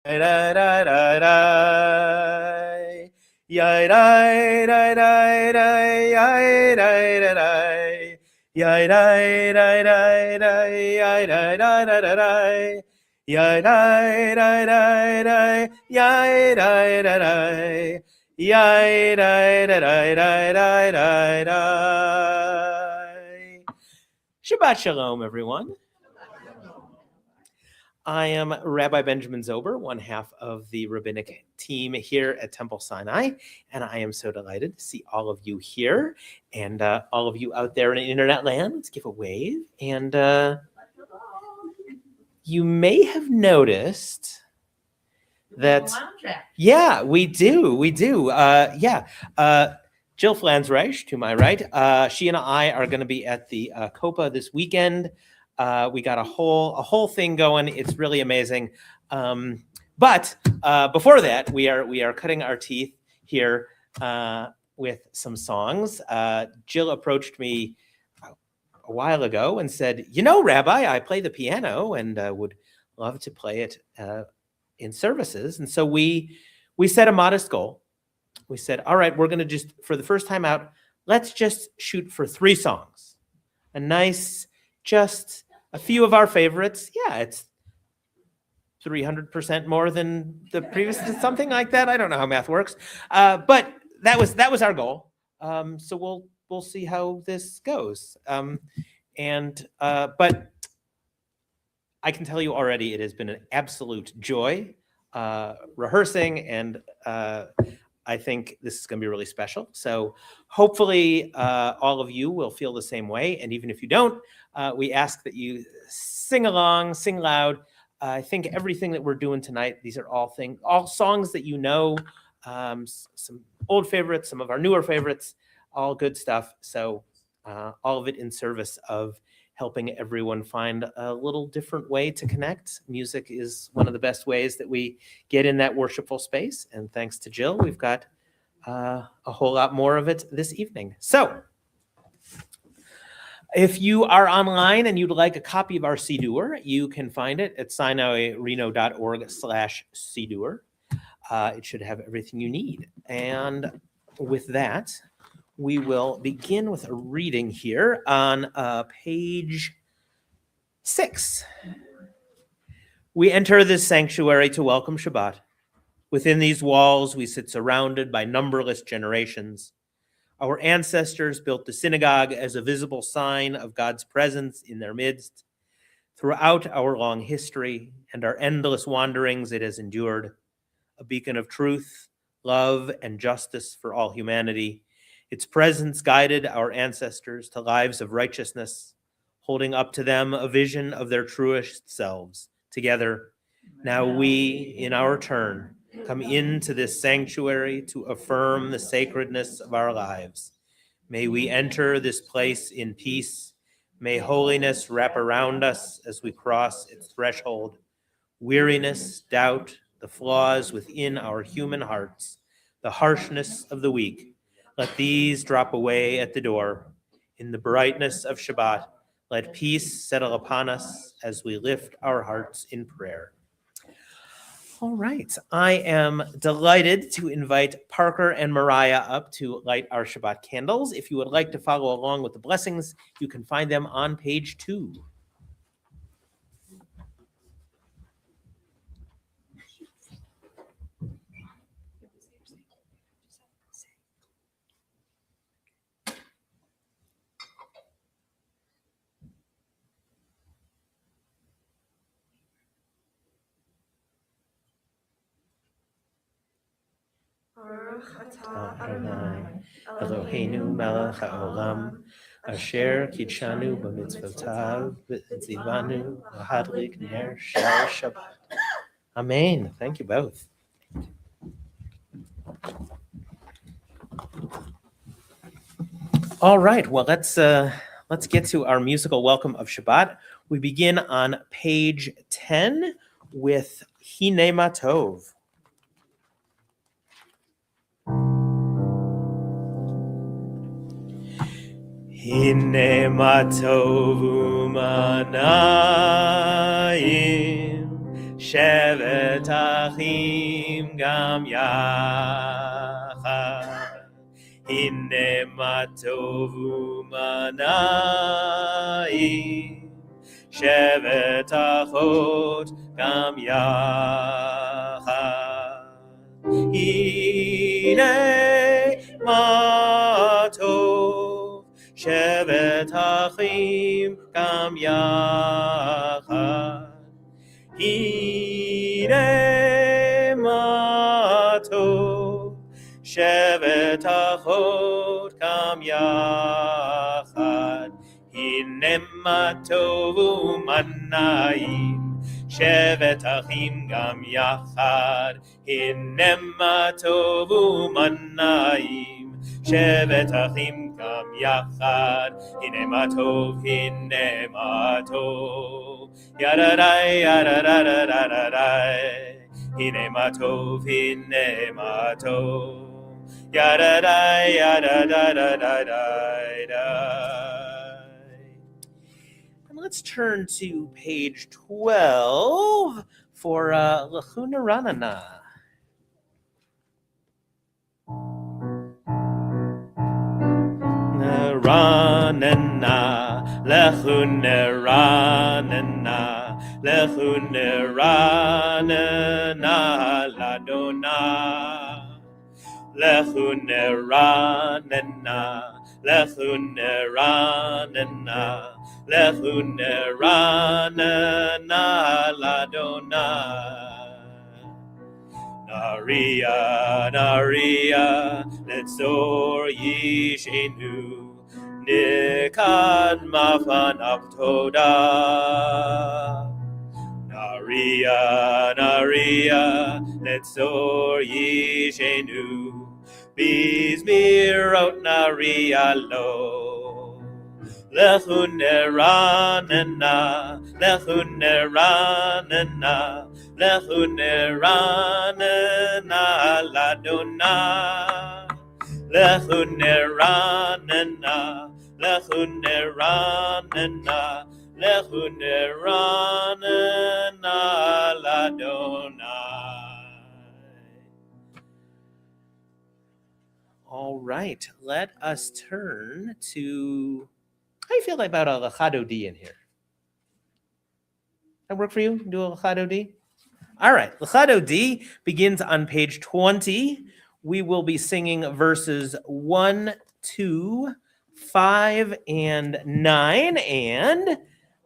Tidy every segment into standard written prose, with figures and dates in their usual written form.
Shabbat Shalom, everyone. I am Rabbi Benjamin Zober, one half of the rabbinic team here at Temple Sinai, and I am so delighted to see all of you here and all of you out there in internet land. Let's give a wave. And you may have noticed that, yeah, we do. Jill Flansreich, to my right, she and I are going to be at the Copa this weekend. We got a whole thing going. It's really amazing. But before that, we are cutting our teeth here with some songs. Jill approached me a while ago and said, "You know, Rabbi, I play the piano and would love to play it in services." And so we set a modest goal. We said, all right, we're going to just, for the first time out, let's just shoot for 3 songs. A nice, just a few of our favorites. Yeah, it's 300% more than the previous, something like that. I don't know how math works. But that was our goal. So we'll see how this goes. But I can tell you already, it has been an absolute joy rehearsing, and I think this is going to be really special. So hopefully all of you will feel the same way. And even if you don't, we ask that you sing along, sing loud. I think everything that we're doing tonight, these are all songs that you know, some old favorites, some of our newer favorites, all good stuff. So all of it in service of helping everyone find a little different way to connect. Music is one of the best ways that we get in that worshipful space. And thanks to Jill, we've got a whole lot more of it this evening. So if you are online and you'd like a copy of our siddur, you can find it at sinaireno.org/siddur. It should have everything you need. And with that, we will begin with a reading here on page 6. We enter this sanctuary to welcome Shabbat. Within these walls, we sit surrounded by numberless generations. Our ancestors built the synagogue as a visible sign of God's presence in their midst. Throughout our long history and our endless wanderings, it has endured, a beacon of truth, love, and justice for all humanity. Its presence guided our ancestors to lives of righteousness, holding up to them a vision of their truest selves. Together, now we, in our turn, come into this sanctuary to affirm the sacredness of our lives. May we enter this place in peace. May holiness wrap around us as we cross its threshold. Weariness, doubt, the flaws within our human hearts, the harshness of the weak, let these drop away at the door. In the brightness of Shabbat, let peace settle upon us as we lift our hearts in prayer. All right, I am delighted to invite Parker and Mariah up to light our Shabbat candles. If you would like to follow along with the blessings, you can find them on page 2. Baruch atah Adonai, Eloheinu melech haolam, asher kidshanu b'mitzvotav v'tzivanu l'hadlik ner shel Shabbat. Amen. Thank you both. All right. Well, let's get to our musical welcome of Shabbat. We begin on page 10 with Hine Ma Tov. Hine ma tov u'manayim שבת אחים גם יחד. הנה מה טוב ומה נעים, שבת אחות גם יחד. הנה מה טוב, שבת אחים גם יחד. הנה מה טוב, שבת אחות גם יחד. הנה מה טוב ומה נעים, שבת אחים גם יחד. הנה מה טוב ומה נעים, שבת אחים גם יחד. הנה מה טוב, הנה מה טוב, ידדי ידדדדדדי. הנה מה טוב, הנה מה טוב, ידדי ידדדדדי. And let's turn to page 12 for Lachuna Ranana. Ranana, Lachuna Ranana, Lachuna Ranana, Ladona. Lachuna Ranana, Lachuna Ranana, Lachuna Ranana, Ladona. Naria, Naria, Letzor Yishenu, Nikad Mafan Avtoda. Naria, Naria, Letzor Yishenu, Bizmirot Naria lo. Lechune Ranana, Lechune Ranana, Lechune Ranana, Ladona. Lechune Ranana, Lechune Ranana, Lechune Ranana, Ladona. All right, let us turn to, how do you feel about a Lachado D in here? That work for you? Do a Lachado D? All right, Lachado D begins on page 20. We will be singing verses 1, 2, 5, and 9. And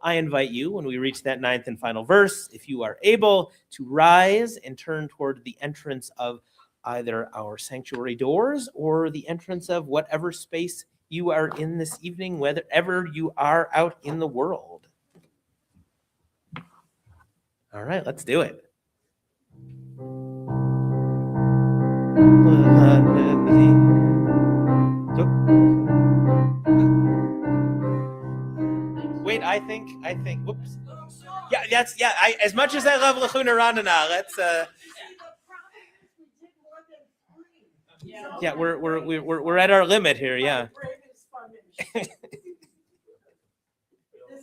I invite you, when we reach that 9th and final verse, if you are able, to rise and turn toward the entrance of either our sanctuary doors or the entrance of whatever space you are in this evening, wherever you are out in the world. All right, let's do it. Wait, I think, whoops. Yeah, as much as I love Lachuna Ranana, let's, yeah, we're at our limit here, yeah. This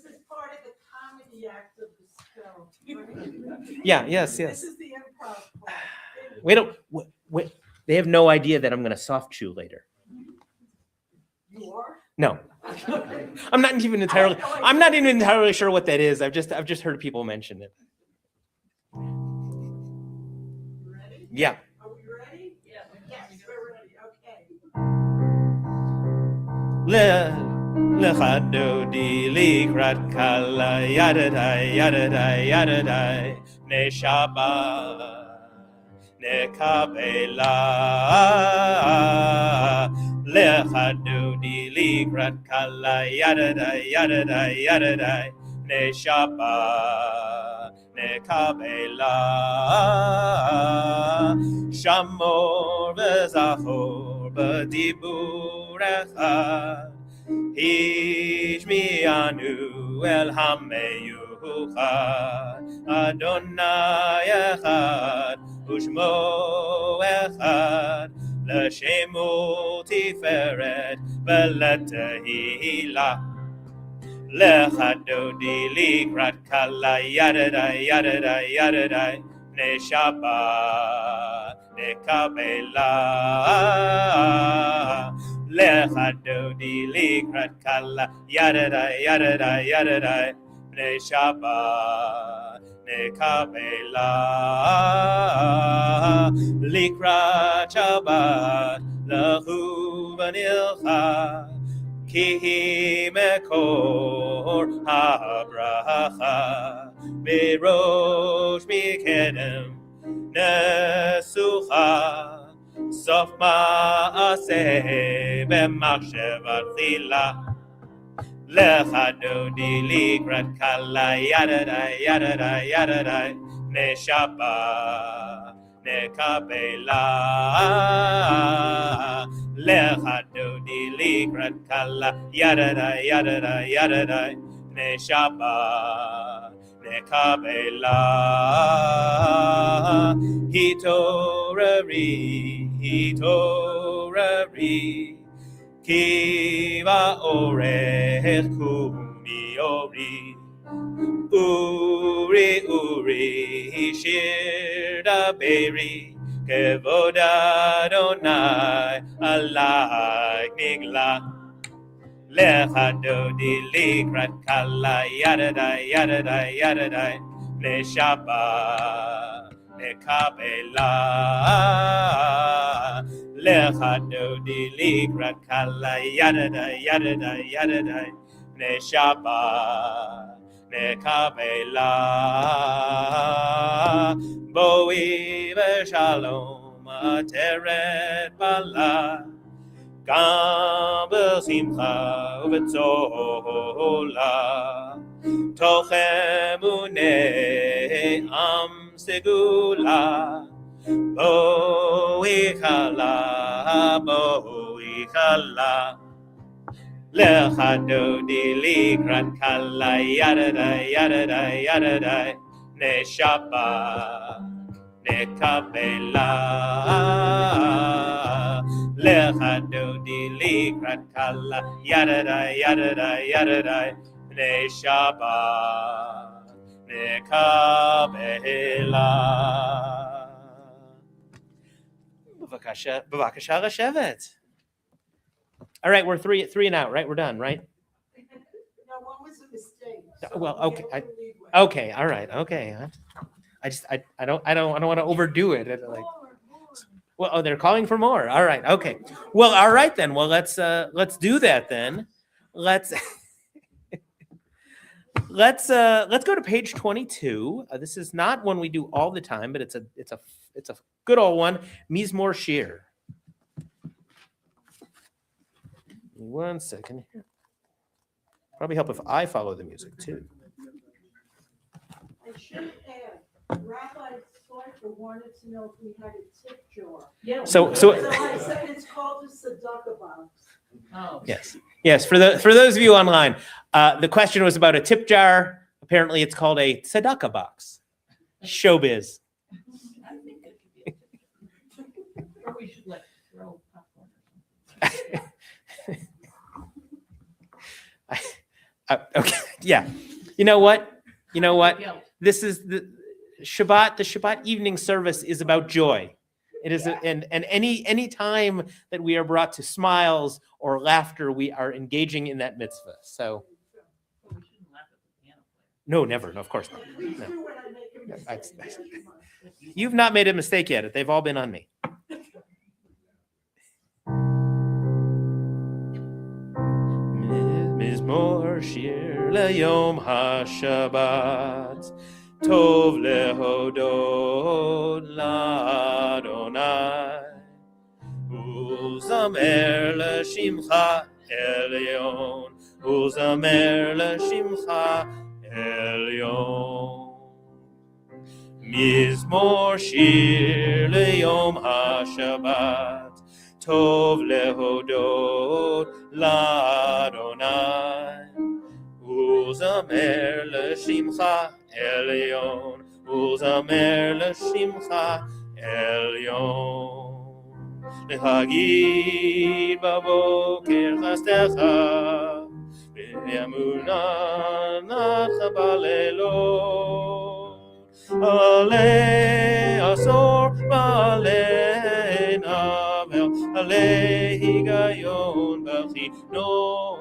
is part of the comedy act of the show. Yeah, yes. This is the improv part. Wait, they have no idea that I'm going to soft chew later. You are? No. I'm not even entirely sure what that is. I've just heard people mention it. You ready? Yeah. Are we ready? Yes, we're ready. Okay. Lechado di likrat kala yadadai ne Shabbat ne Kabbalat. Lechado di likrat kala yadadai ne Shabbat ne Kabbalat. Shamor v'zachor b'dibur echad. Hishmianu el hameyuchad. Adonai echad ushmo echad. L'shemu tiferet v'letehila. Lecha dodi likrat kala yadadai yadadai yadadai ne Shabbat ne Kabbalat Lecha dodi likrat kala yadadai yadadai yadadai ne Shabbat ne Kabbalat likrat Shabbat lahu vanilcha Ki mekor habracha Berosh mikedem nesucha Sof ma'aseh b'machshavat chila Lecha dodi likrat kala yadadai yadadai yadadai ne Shabbat ne Kabbalat Lecha dodi likrat kala yadadai yadadai yadadai ne Shabbat ne Kabbalat hitorari Kiva orech kumi ori Uri shir daberi Kevod Adonai alai nigla Lecha dodi likrat kala yadadai yadadai yadadai ne Shabbat ne Kabbalat Lecha dodi likrat kala yadadai yadadai yadadai ne Shabbat ne Kabbalat Boi v'shalom ateret bala Gam b'simcha u'b'tzola Tochem unei am segula Boi chala Lecha dodi likrat kala yadadai yadadai yadadai ne Shabbat ne Kabbalat Lecha dodi likrat kala yadadai yadadai yadadai ne Shabbat ne Kabbalat. B'vakasha Rashevet. All right, we're three and out, right? We're done, right? No, one was a mistake. Well, we okay, have to lead with- Okay, all right, okay. I don't want to overdo it. Like, well, oh, they're calling for more. All right, okay. Well, all right then. Well, let's do that then. Let's go to page 22. This is not one we do all the time, but it's a good old one. Mizmor Shir. One second here. Probably help if I follow the music too. I should add, Rabbi Slifer wanted to know if we had a tip jar. So So I said it's called a tzedakah box. Oh. yes. For those of you online, the question was about a tip jar. Apparently, it's called a tzedakah box. Showbiz. I think it could be. Or we should like throw popcorn or something. Okay, yeah. You know what? Yeah. This is the Shabbat. The Shabbat evening service is about joy. It is, and any time that we are brought to smiles or laughter, we are engaging in that mitzvah. So, Well, we shouldn't laugh at the piano player. no, never, no, of course not. Please No. do when I make a mistake. You've not made a mistake yet. They've all been on me. Mizmor shir leyom haShabbat tov lehodot laDonai uzamer leshimcha elyon uzamer leshimcha elyon Mizmor shir leyom haShabbat Tov lehodot laDonai Uzamer leshimcha elyon Uzamer leshimcha elyon Lehagid baboker chastecha Yamuna nacha balelot Ale asor bale navel Ale higayon b'chinor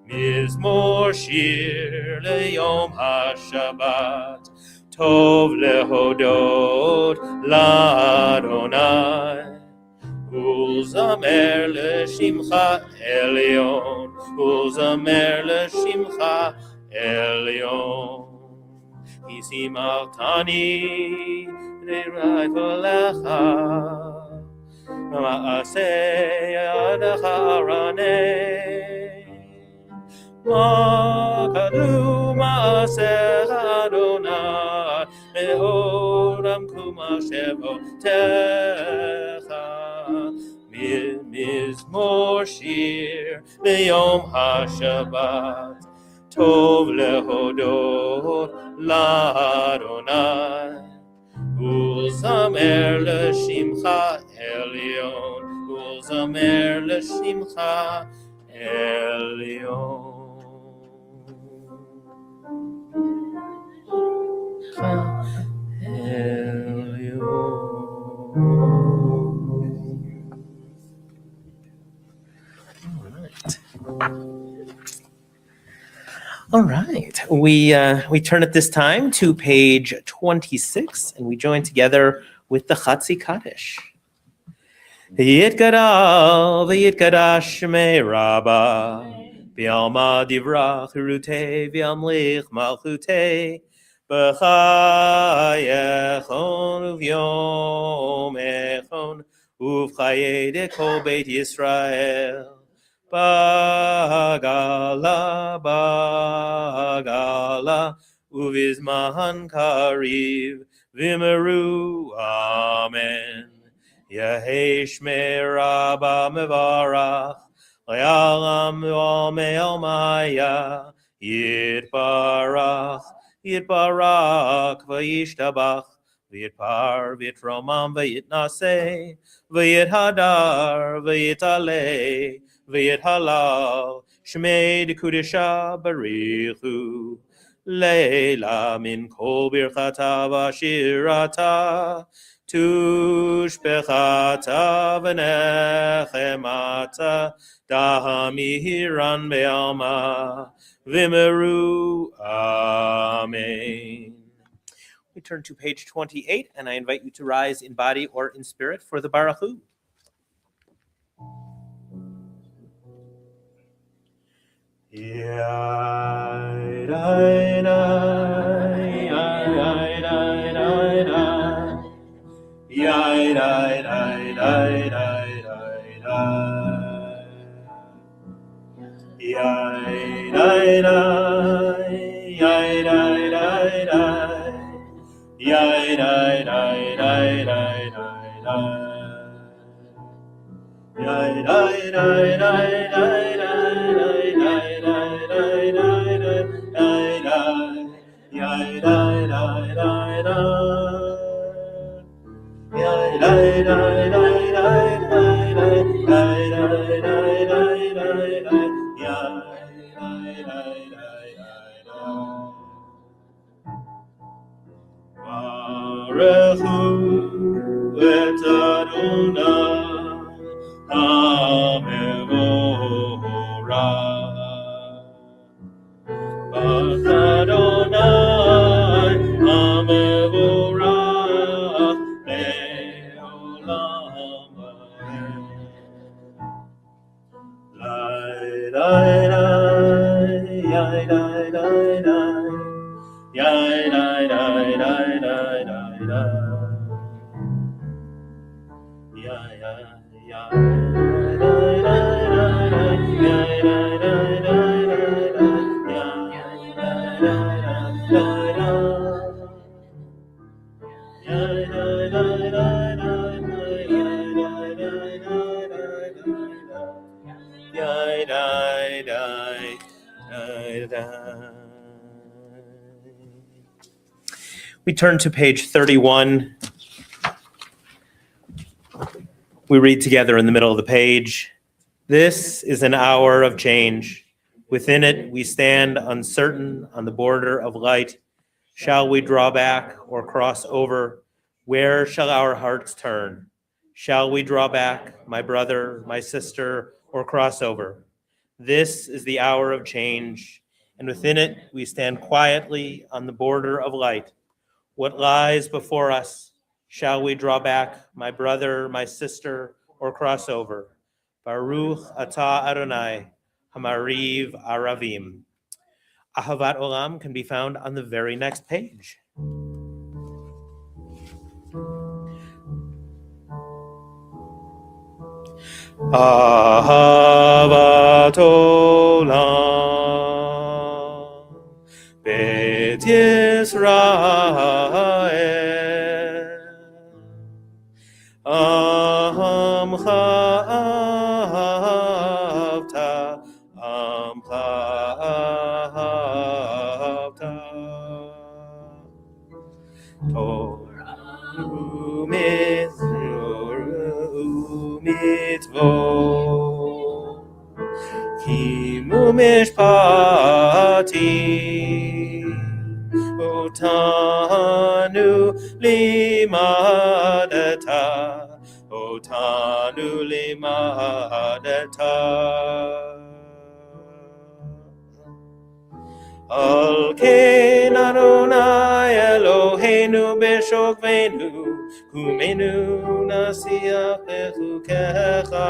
Mizmor shir leyom haShabbat Tov lehodot l'Adonai Ulzamer l'shimcha elyon Ulzamer l'shimcha elyon Isimartani ne'rai v'lecha Ma'aseh yadecha araneh Makadu ma'aseh Adonai Me'oram kuma'shevotecha Mizmor shir B'yom haShabbat Tov lehodot l'Adonai Ulzamer l'shimcha elyon Ulzamer l'shimcha elyon All right. We turn at this time to page 26, and we join together with the Chatzi Kaddish. Yitgadal v'yitgadash shmei Rabbah V'yalma divrach rutei v'yamlich malchutei B'chayechon uv'yom echon Uv'chayei de kol beit Yisrael Bagala uvizman kariv V'meru Amen Yehei shmei Rabbah mevarach Le'alam v'almei maya Yitbarach v'yishtabach V'yitpar v'yitromam v'yitnaseh V'yithadar v'yitaleh V'yithalal Shmei d'kudisha barichu Leila min kol birchata v'ashirata Tushbechata v'nechemata Dahamihiran be'alma V'meru Amen. We turn to page 28, and I invite you to rise in body or in spirit for the Baruchu. We turn to page 31. We read together in the middle of the page. This is an hour of change. Within it, we stand uncertain on the border of light. Shall we draw back or cross over? Where shall our hearts turn? Shall we draw back, my brother, my sister, or cross over? This is the hour of change, and within it, we stand quietly on the border of light. What lies before us? Shall we draw back, my brother, my sister, or cross over? Baruch atah Adonai, Hamariv Aravim. Ahavat Olam can be found on the very next page. Ahavat Olam Bet Yisrael Amcha Avta Amcha Avta Torah u'mitzvot Kimu mishpati Otanu limadata Otanu limadata Al Ken Adonai Eloheinu b'shokvenu Kumenu nasiach bechukecha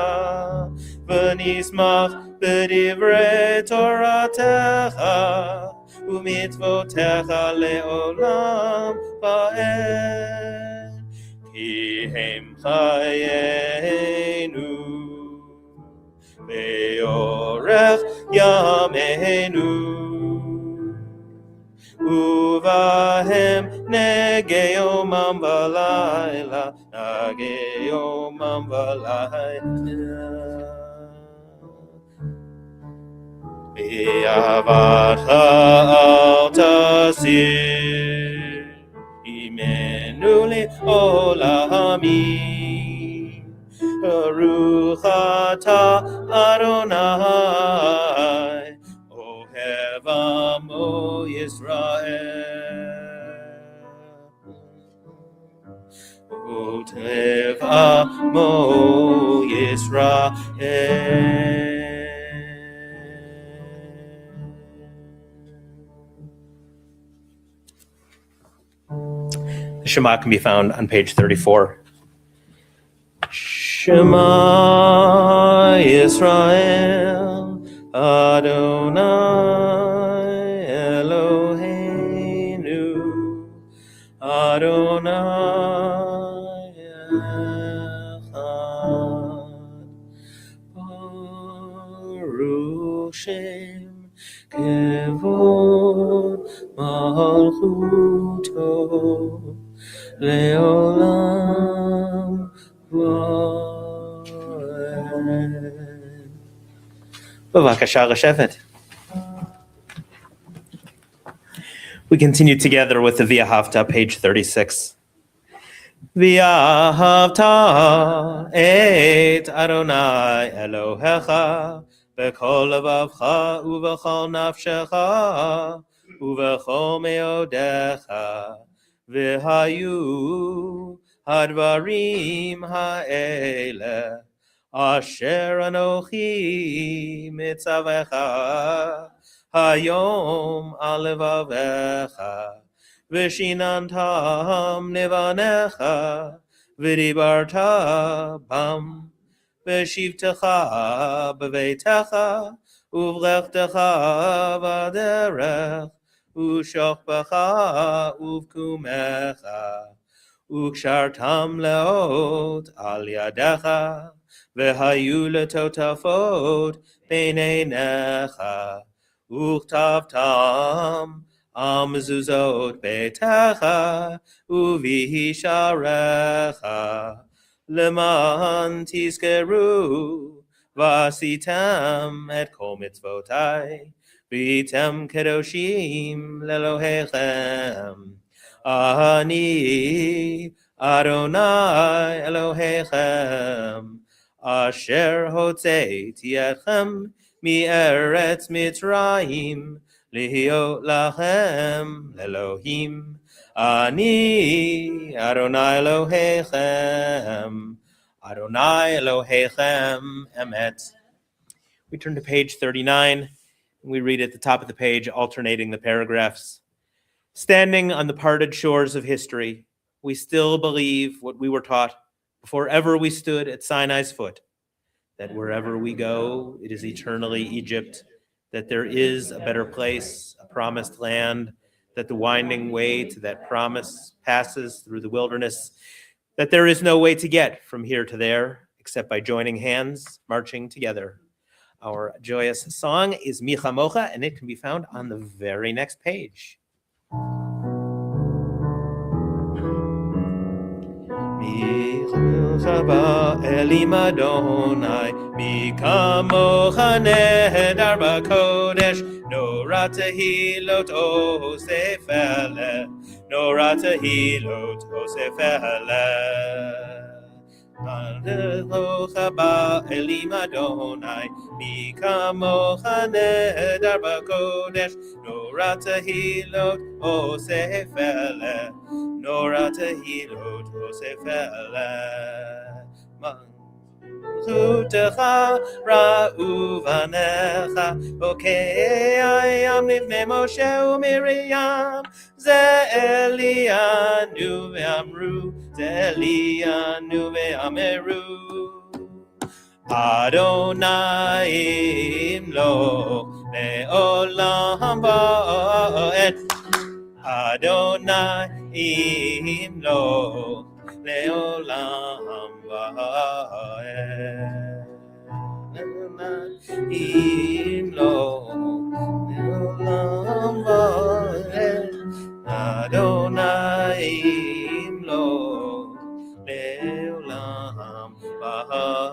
V'nismach b'divrei Toratecha U'mitzvotecha le'olam va'ed Ki hem chayenu Ve'orech yameinu Uvahem negeyomam v'layla Nageyomam v'layla Be'avacha al tasir Imenu le'olamim Baruch atah Adonai Ohev amo Yisrael Ohev amo Yisrael The Shema can be found on page 34. Shema Yisrael Adonai Eloheinu Adonai Echad Baruch Shem Kevod Malchuto Leolam Va'ed. Bavakasha Reshevet. We continue together with the V'ahavta, page 36. V'ahavta et Adonai Elohecha b'kol levavcha u'v'chol nafshecha u'v'chol meodecha v'hayu hadvarim ha'ele asher anochi mitzavecha hayom al levavecha v'shinantam nevanecha v'dibarta bam v'shivtecha b'veitecha uv'lechtecha v'aderech u'shokbecha uv'kumecha u'kshartam leot al yadecha v'hayu letotafot b'neinecha u'chtavtam amzuzot betecha u'vihisharecha leman tizkeru v'asitem et kol mitzvotai v'yitem kedoshim lelohechem ani Adonai Elohechem asher hotzeiti etchem מארץ מצרים, להיות לכם לאלוהים. אני אדוני אלוהיכם, Adonai Elohechem Emet. We turn to page 39, and we read at the top of the page, alternating the paragraphs. Standing on the parted shores of history, we still believe what we were taught before ever we stood at Sinai's foot, that wherever we go, it is eternally Egypt, that there is a better place, a promised land, that the winding way to that promise passes through the wilderness, that there is no way to get from here to there except by joining hands, marching together. Our joyous song is Mi Chamocha, and it can be found on the very next page. Mi chamocha ba'elim Adonai, mi kamocha nehedar b'kodesh, nora tehilot osef eleh, nora tehilot osef eleh. Kamocha ba'elim Adonai, mi kamocha nehedar b'kodesh, nora tehilot osef eleh, nora tehilot osef eleh. Malchutecha ra'u vanecha, bokei ayam livnei Moshe u'Miriam, ze Elianu ve'amru, ze Elianu ve'ameru. Adonai imloch le'olam va'ed, Adonai imloch le'olam va'ed. Imloch le'olam va'ed, Adonai imloch le'olam va'ed.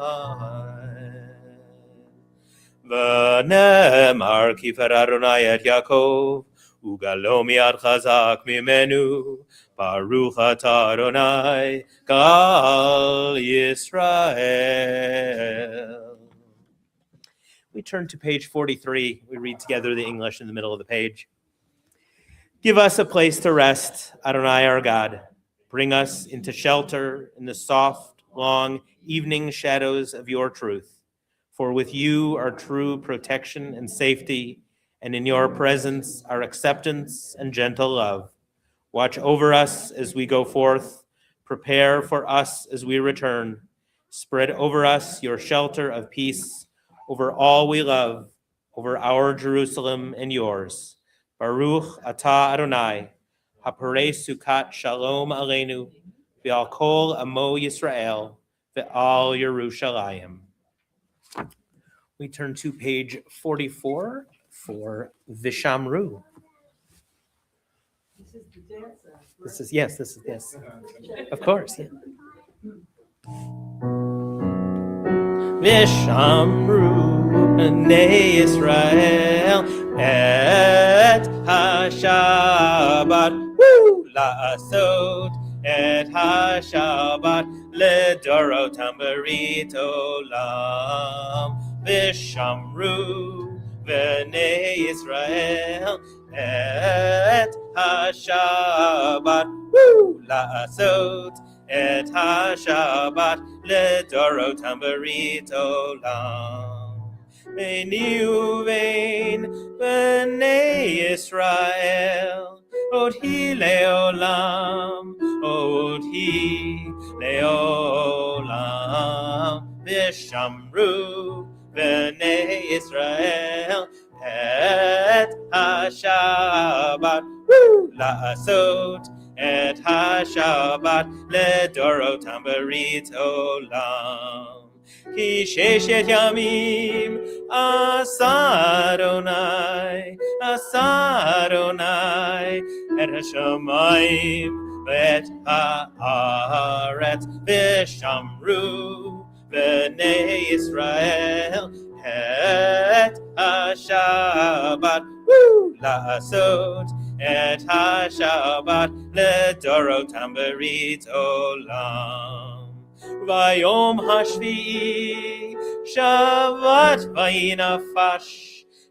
V'nemar kifer Adonai et Yaakov, ugalo miad chazak mimenu, Baruch atah Adonai kal Yisrael. We turn to page 43. We read together the English in the middle of the page. Give us a place to rest, Adonai our God. Bring us into shelter in the soft, long evening shadows of your truth. For with you are true protection and safety, and in your presence are acceptance and gentle love. Watch over us as we go forth. Prepare for us as we return. Spread over us your shelter of peace, over all we love, over our Jerusalem and yours. Baruch atah Adonai, haparei sukat shalom aleinu, ve'al kol amo Yisrael, ve'al Yerushalayim. We turn to page 44 for Vishamru. This is the dance. This is, yes. Of course, yeah. Vishamru b'nei Yisrael et ha-Shabbat la'asot et ha-Shabbat ledorotam berit olam. Vishamru b'nei Yisrael et ha-Shabbat la'asot et ha-Shabbat ledorotam berit olam. Beini uvein b'nei Yisrael od hi leolam, od hi leolam. Vishamru b'nei Yisrael et ha-Shabbat la'asot et ha-Shabbat ledorotam berit olam. Ki sheshet yamim asa Adonai et ha-shamayim v'et ha'aretz. Vishamru b'nei Yisrael et ha-Shabbat la'asot et ha-Shabbat ledorotam berit olam. Vayom hashvi'i Shabbat vayinafash.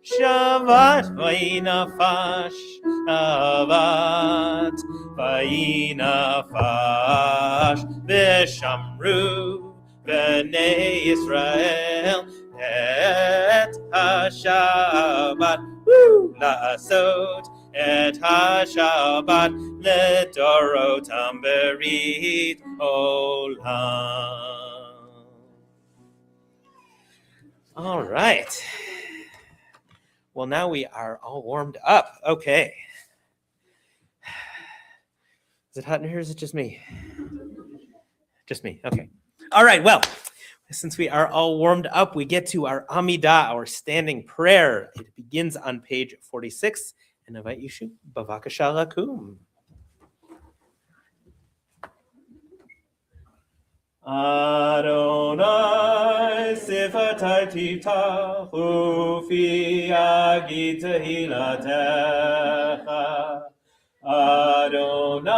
Shabbat vayinafash. Shabbat vayinafash. V'shamru b'nei Yisrael et ha-Shabbat. La'asot et ha-Shabbat ledorotam berit olam. All right. Well, now we are all warmed up. Okay. Is it hot in here? Or is it just me? Just me. Okay. All right. Well, since we are all warmed up, we get to our Amidah, our standing prayer. It begins on page 46. And I invite you to Bavakasha Lakum. Adonai sifatai tiftachu fi yagid tehilatecha. Adonai,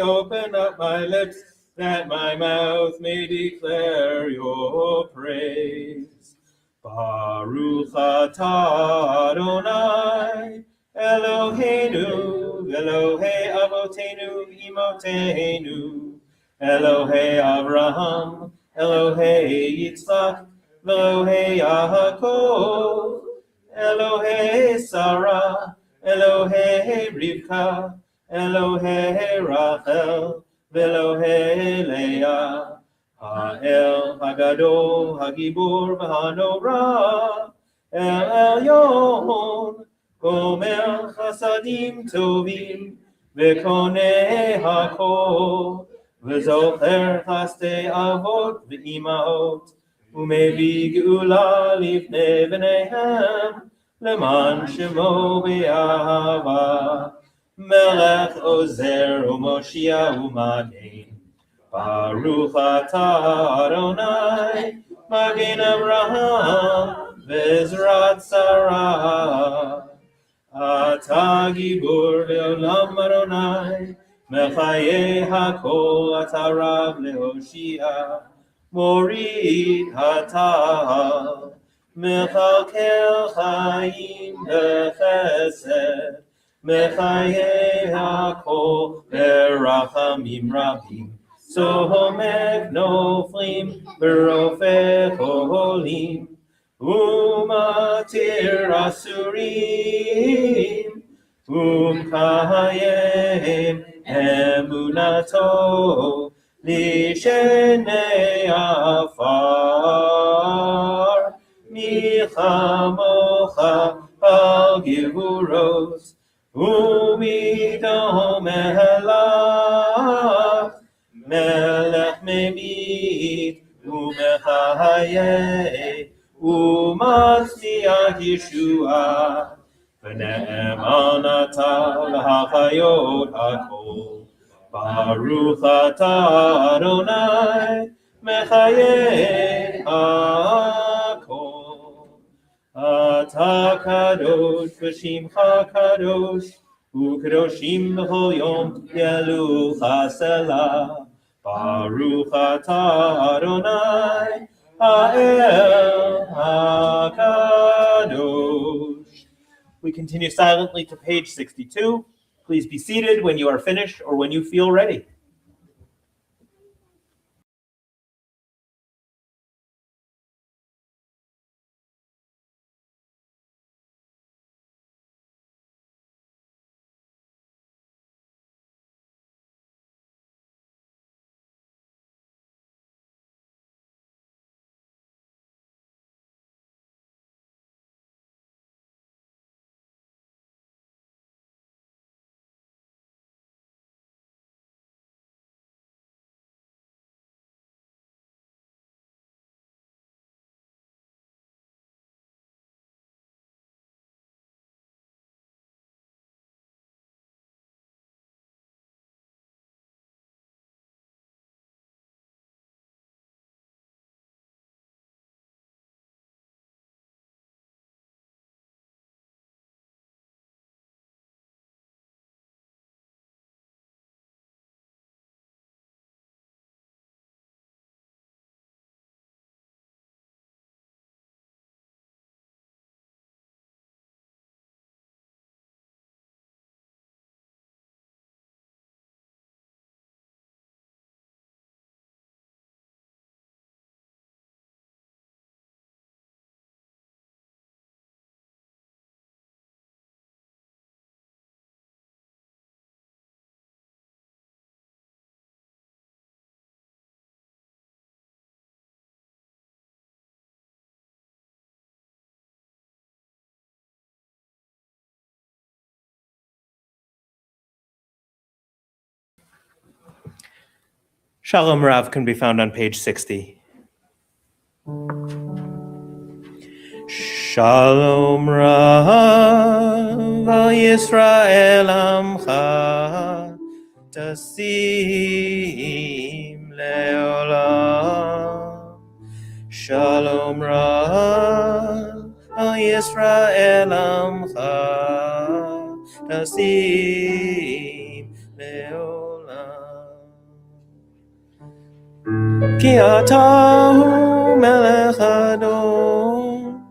open up my lips, that my mouth may declare your praise. Baruch atah Adonai, Eloheinu, Elohei Avotenu, Imotenu. Elohei Abraham, Elohei Yitzchak, Elohei Yaakov, Elohei Sarah, Elohei Rivka, Elohei Rachel, Elohei Leah, Ha'el Hagadol, Hagibor, V'Hanora, El Elyon, Gomer Chasadim Tovim, V'Konei HaKol, V'zocher chastei avot v'imahot, u'mevi geula lifnei v'neihem, leman shemo be'ahava, melech ozer u'moshia u'magen. Baruch atah Adonai, magen Avraham, v'ezrat Sarah. Atah gibor le'olam Adonai, Mechaye hakol atarav lehoshia, morid hatah, mechalkel chayim bechesed, Mechaye hakol berachamim rabim, sohomek noflim berofeh holim, umatir asurim, Kayem emunato lishenei afar, michamocha al givuros, umidom elach, melech memit umechaye, umatzliach Yeshua. V'ne'eman atah l'hachayot hakol. Baruch atah Adonai mechaye hakol. Atah kadosh v'shimcha kadosh, u'kadoshim b'chol yom yelucha selah. Baruch atah Adonai ha'el hakadosh. We continue silently to page 62. Please be seated when you are finished or when you feel ready. Shalom Rav can be found on page 60. Shalom Rav al Yisrael Amcha Tasim Leolam. Shalom Rav al Yisrael Amcha Tasim Leolam. Ki atahu melech adon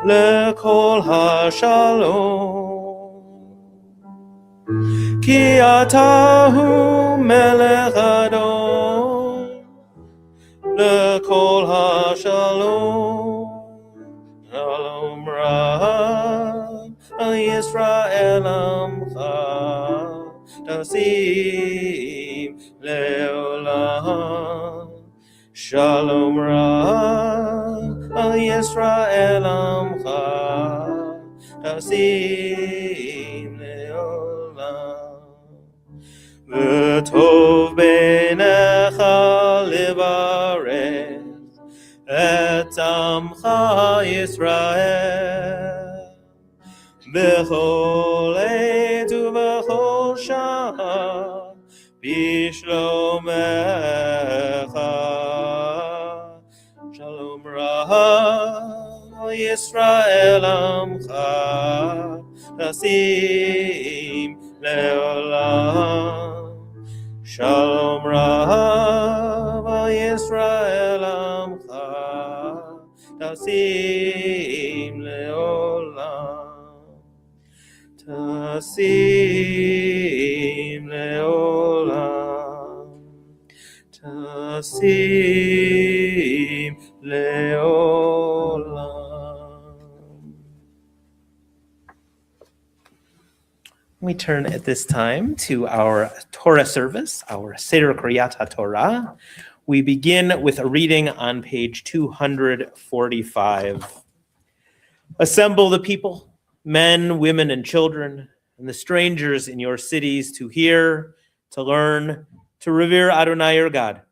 lekol hashalom. Ki atahu melech adon lekol hashalom. Shalom Rav al Yisrael Amcha Tasim Leolam. Shalom Rav al Yisrael Amcha Tasim Leolam. V'tov beinecha livarech et amcha Yisrael b'chol עת ובכל שעה בשלומך. Shalom Rav Yisrael Amcha Tasim Leolam. Shalom Rav Yisrael Amcha Tasim Leolam. Tasim Leolam. Tasim Leolam. We turn at this time to our Torah service, our Seder Kriyat HaTorah. We begin with a reading on page 245. Assemble the people, men, women, and children, and the strangers in your cities to hear, to learn, to revere Adonai your God,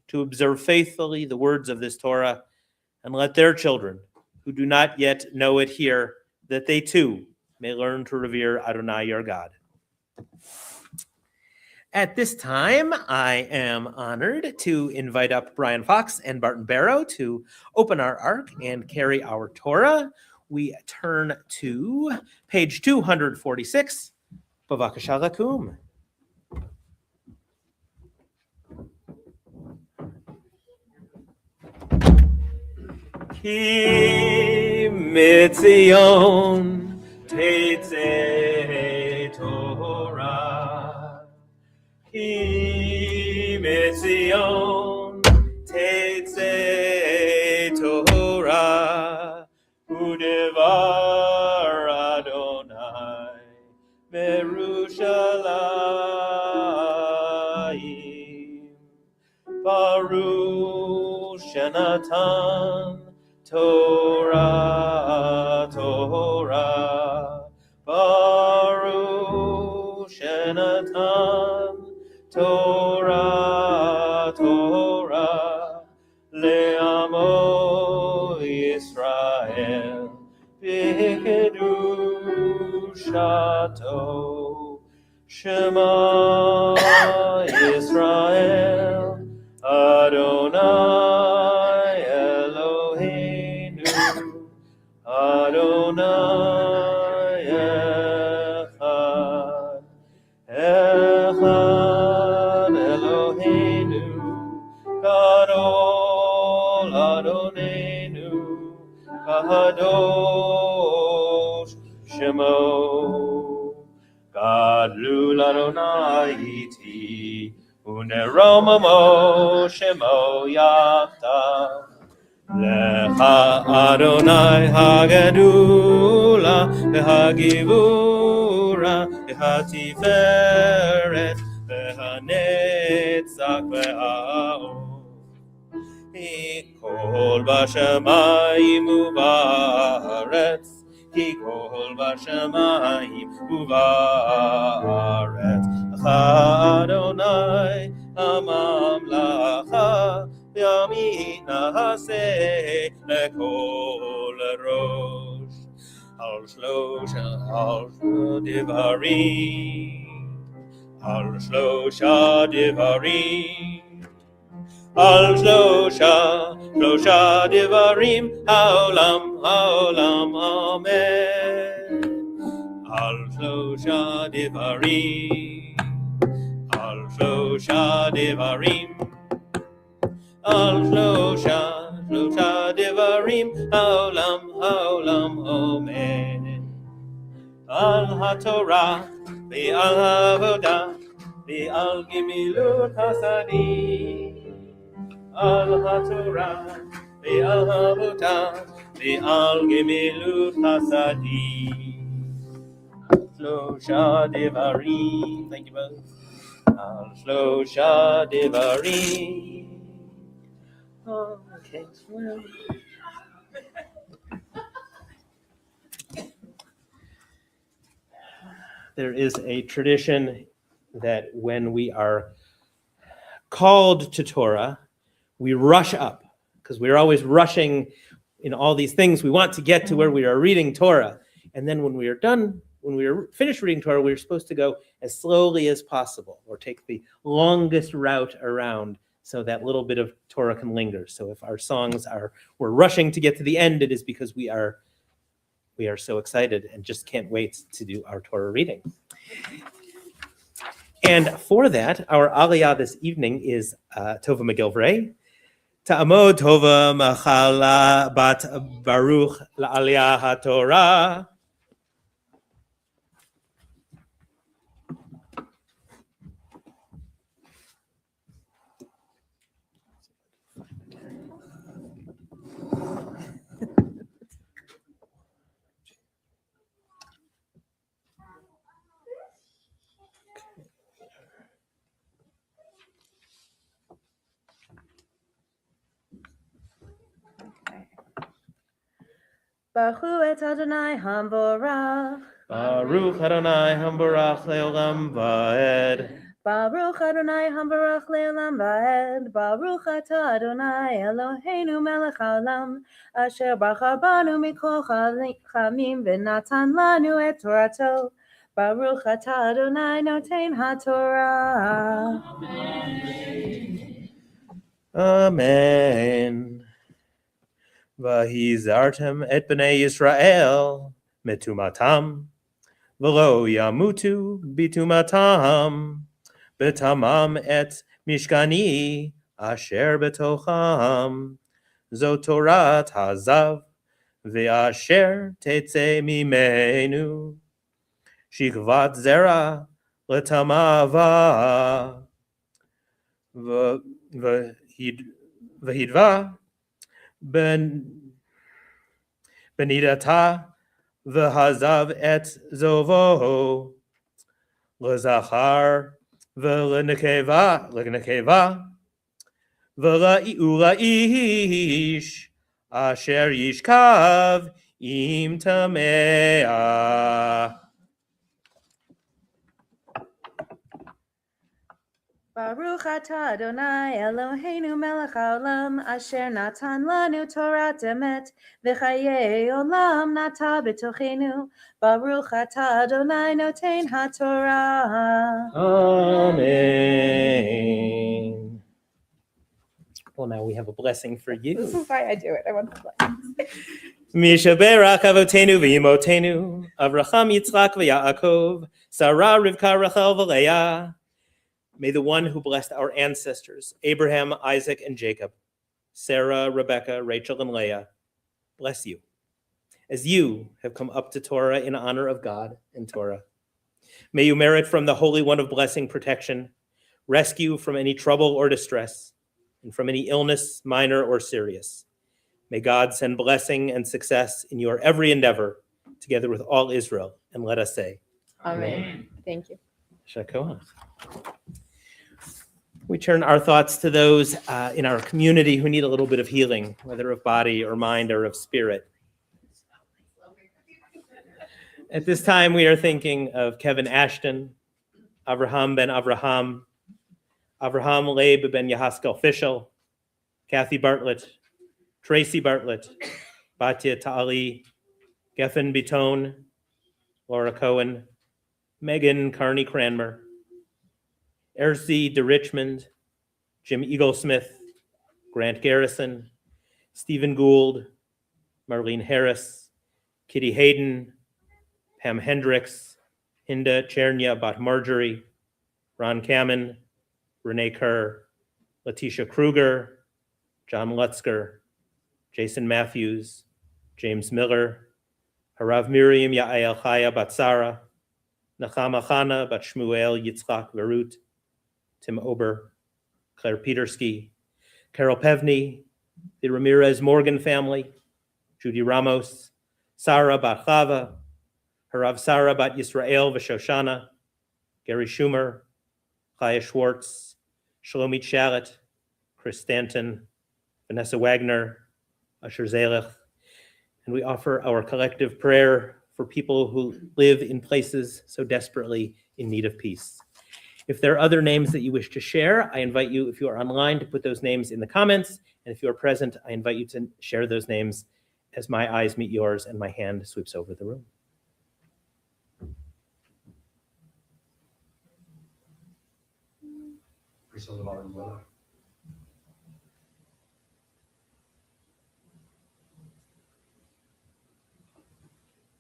to observe faithfully the words of this Torah, and let their children, who do not yet know it, hear, that they too may learn to revere Adonai your God. At this time, I am honored to invite up Brian Fox and Barton Barrow to open our ark and carry our Torah. We turn to page 246. Bavakasha lakum. Ki mitzion teitzei Torah. Ki mitzion teitzei Torah. Udevar Adonai Berushalayim. Baruch Shenatan Torah, Torah, Baruch Shenatan Torah, Torah, Le'amo Yisrael, B'kedushato, Shema Yisrael, Adonai Eloheinu, Adonai Echad, Echad Eloheinu, Gadol Adonenu, Kadosh Shemo, Gadlul Adonai iti, Uneromamo Shemo Yachtav. Lecha Adonai Hagadula, Hagivura, Hatiferet, Hanetzach, Ha'or. Kol Bashamayim Uvaretz, Kol Bashamayim Uvaretz, Adonai הממלכה ימין נעשה לכל ראש על שלושה דברים על שלושה דברים על שלושה דברים העולם אמן על שלושה דברים על שלושה דברים על שלושה דברים העולם אמן על התורה ועל העבודה ועל גמילות חסדים על התורה ועל העבודה ועל גמילות חסדים שלושה דברים thank you both על שלושה דברים okay. There is a tradition that when we are called to Torah, we rush up because we're always rushing in all these things. We want to get to where we are reading Torah. And then when we are done, when we are finished reading Torah, we're supposed to go as slowly as possible or take the longest route around so that little bit of Torah can linger. So if our songs we're rushing to get to the end, it is because we are so excited and just can't wait to do our Torah reading. And for that, our aliyah this evening is Tova McGilvray. Ta'amod Tova Machala Bat Baruch La'aliyah HaTorah. Baruch et Adonai Hamborach. Baruch Adonai Hambarach Leolam Vaed. Baruch Adonai Hamborach Leolam Vaed. Baruch atah Adonai Eloheinu melech haolam. Asher bachar banu mikol chamim v'natan lanu et Torato. Baruch atah Adonai noten haTorah. Amen. Vahizartem et bnei Yisrael metumatam v'lo yamutu bitumatam betamam et mishkani asher betocham zot Torat hazav ve'asher tetze mimenu shikvat zera letamava v'hidva benidata v'hazav et zovo l'zachar v'lenekeva v'la'ish asher yishkav im tamea. Baruch atah Adonai Eloheinu melech haolam asher natan lanu Torat emet v'chayei olam nata b'tochenu. Baruch atah Adonai noten haTorah. Amen. Well, now we have a blessing for This you. is why I do it. I want the blessings. Mishaberach avotenu v'imotenu Avraham Yitzchak v'Yaakov Sarah Rivka Rachel v'Leah. May the one who blessed our ancestors, Abraham, Isaac, and Jacob, Sarah, Rebecca, Rachel, and Leah, bless you, as you have come up to Torah in honor of God and Torah. May you merit from the Holy One of blessing protection, rescue from any trouble or distress, and from any illness, minor or serious. May God send blessing and success in your every endeavor, together with all Israel. And let us say, Amen. Thank you. Shakoach. We turn our thoughts to those in our community who need a little bit of healing, whether of body or mind or of spirit. At this time, we are thinking of Kevin Ashton, Avraham ben Avraham, Avraham Leib ben Yahaskel Fischel, Kathy Bartlett, Tracy Bartlett, Batya Ta'ali, Geffen Bitone, Laura Cohen, Megan Carney Cranmer, Ercy de Richmond, Jim Eaglesmith, Grant Garrison, Stephen Gould, Marlene Harris, Kitty Hayden, Pam Hendricks, Hinda Chernia Bat Marjorie, Ron Kamen, Renee Kerr, Letitia Kruger, John Lutzker, Jason Matthews, James Miller, Harav Miriam Ya'el Chaya Bat Sarah, Nachama Chana Bat Shmuel Yitzchak Verut, Tim Ober, Claire Petersky, Carol Pevney, the Ramirez Morgan family, Judy Ramos, Sarah Bat Chava, Harav Sarah Bat Yisrael V'Shoshana, Gary Schumer, Chaya Schwartz, Shalomit Shalit, Chris Stanton, Vanessa Wagner, Asher Zelech, and we offer our collective prayer for people who live in places so desperately in need of peace. If there are other names that you wish to share, I invite you, if you are online, to put those names in the comments, and if you are present, I invite you to share those names as my eyes meet yours and my hand sweeps over the room.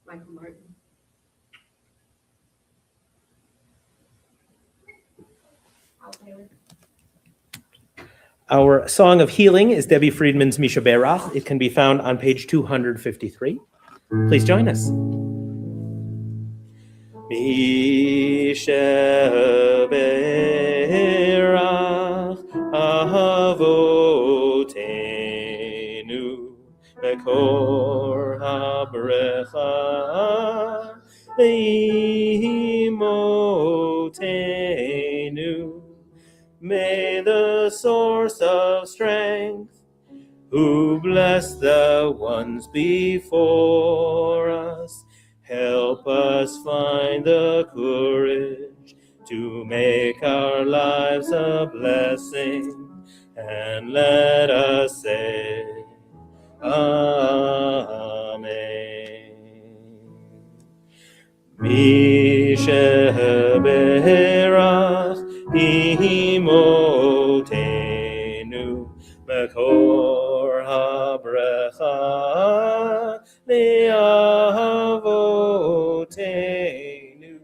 Michael Martin. Al Taylor. Our song of healing is Debbie Friedman's Misha Berach. It can be found on page 253. Please join us. Misha Berach Avotenu Mekor HaBrecha Leimotenu. May the source of strength, who bless the ones before us, help us find the courage to make our lives a blessing, and let us say, Amen. Misha Berach Imotenu Mekor HaBrecha Le'avotenu.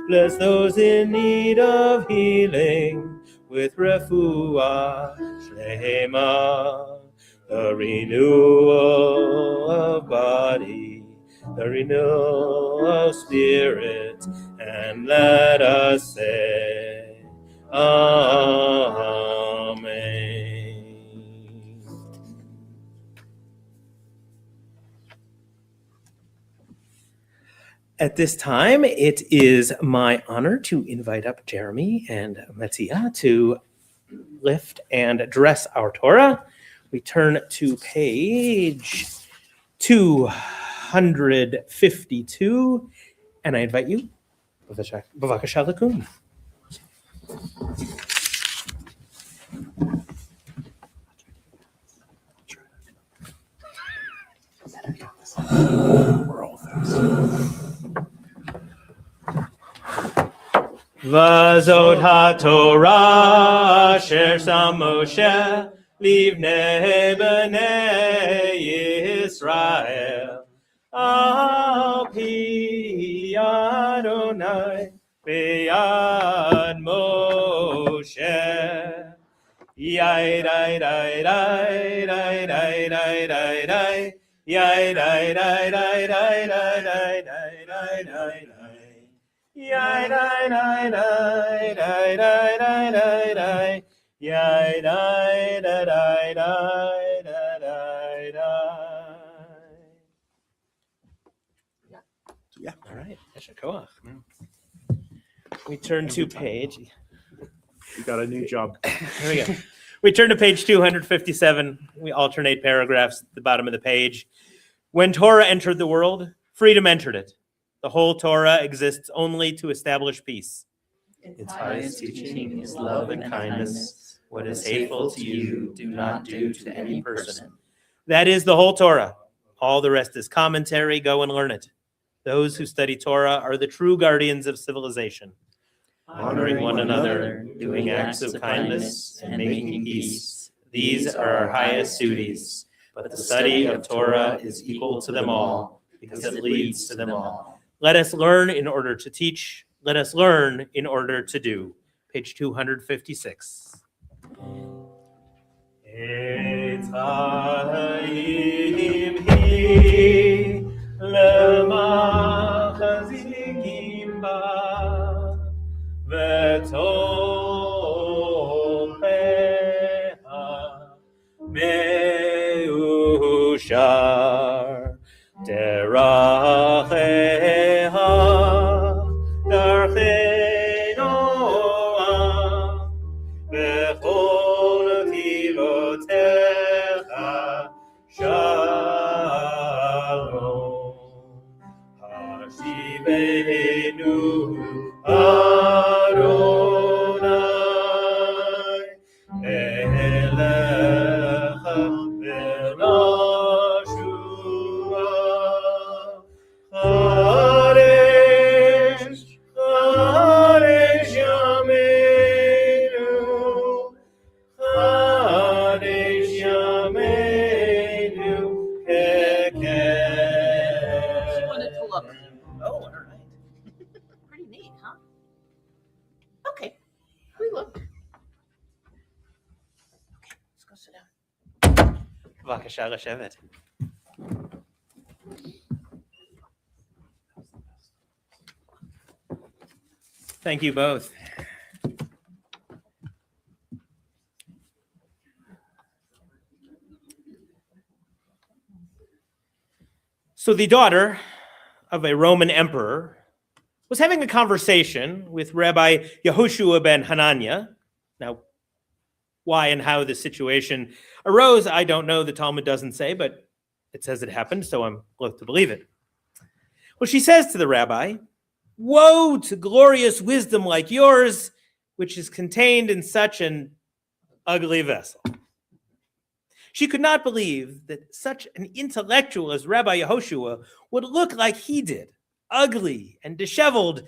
Bless those in need of healing with refuah shlema, the renewal of body, the renewal of spirit, and let us say, Amen. At this time, it is my honor to invite up Jeremy and Metzia to lift and address our Torah. We turn to page 252, and I invite you, Bavakasha Lakum. Vazot HaTorah Asher Sam Moshe Livnei Bnei Yisrael Al Pi Adonai B'Yad Moshe Yai Dai Dai Dai Dai Dai Dai Dai Dai Yai Dai Dai Dai Dai Dai Dai Dai Dai Dai Yai Dai Dai Dai Dai Dai Dai Dai Dai Yai Dai Dai Dai Dai Dai Dai. Yeah, all right. Esher Koach. We turn to page. You got a new job. Here we go. We turn to page 257. We alternate paragraphs at the bottom of the page. When Torah entered the world, freedom entered it. The whole Torah exists only to establish peace. Its highest teaching is love and kindness. What is hateful to you, do not do to any person. That is the whole Torah. All the rest is commentary. Go and learn it. Those who study Torah are the true guardians of civilization. Honoring one another, doing acts of kindness, and making peace. These are our highest duties. But the study of Torah is equal to them all, because it leads to them all. Let us learn in order to teach. Let us learn in order to do. Page 256. Meushar Deracheha Darchei Noah Bechol Tivotecha Shalom Hashivenu Adonai Elecha Velashua Chadesh Chadesh Yameinu Chadesh Yameinu Kekeh. She wanted to look. Oh, all right. Pretty neat, huh? Okay, we looked. Okay, let's go sit down. בבקשה לשבת. Thank you both. So the daughter of a Roman emperor was having a conversation with Rabbi Yehoshua ben Hananiah. Now, why and how this situation arose, I don't know. The Talmud doesn't say, but it says it happened, so I'm loath to believe it. Well, she says to the rabbi, "Woe to glorious wisdom like yours, which is contained in such an ugly vessel." She could not believe that such an intellectual as Rabbi Yehoshua would look like he did, ugly and disheveled,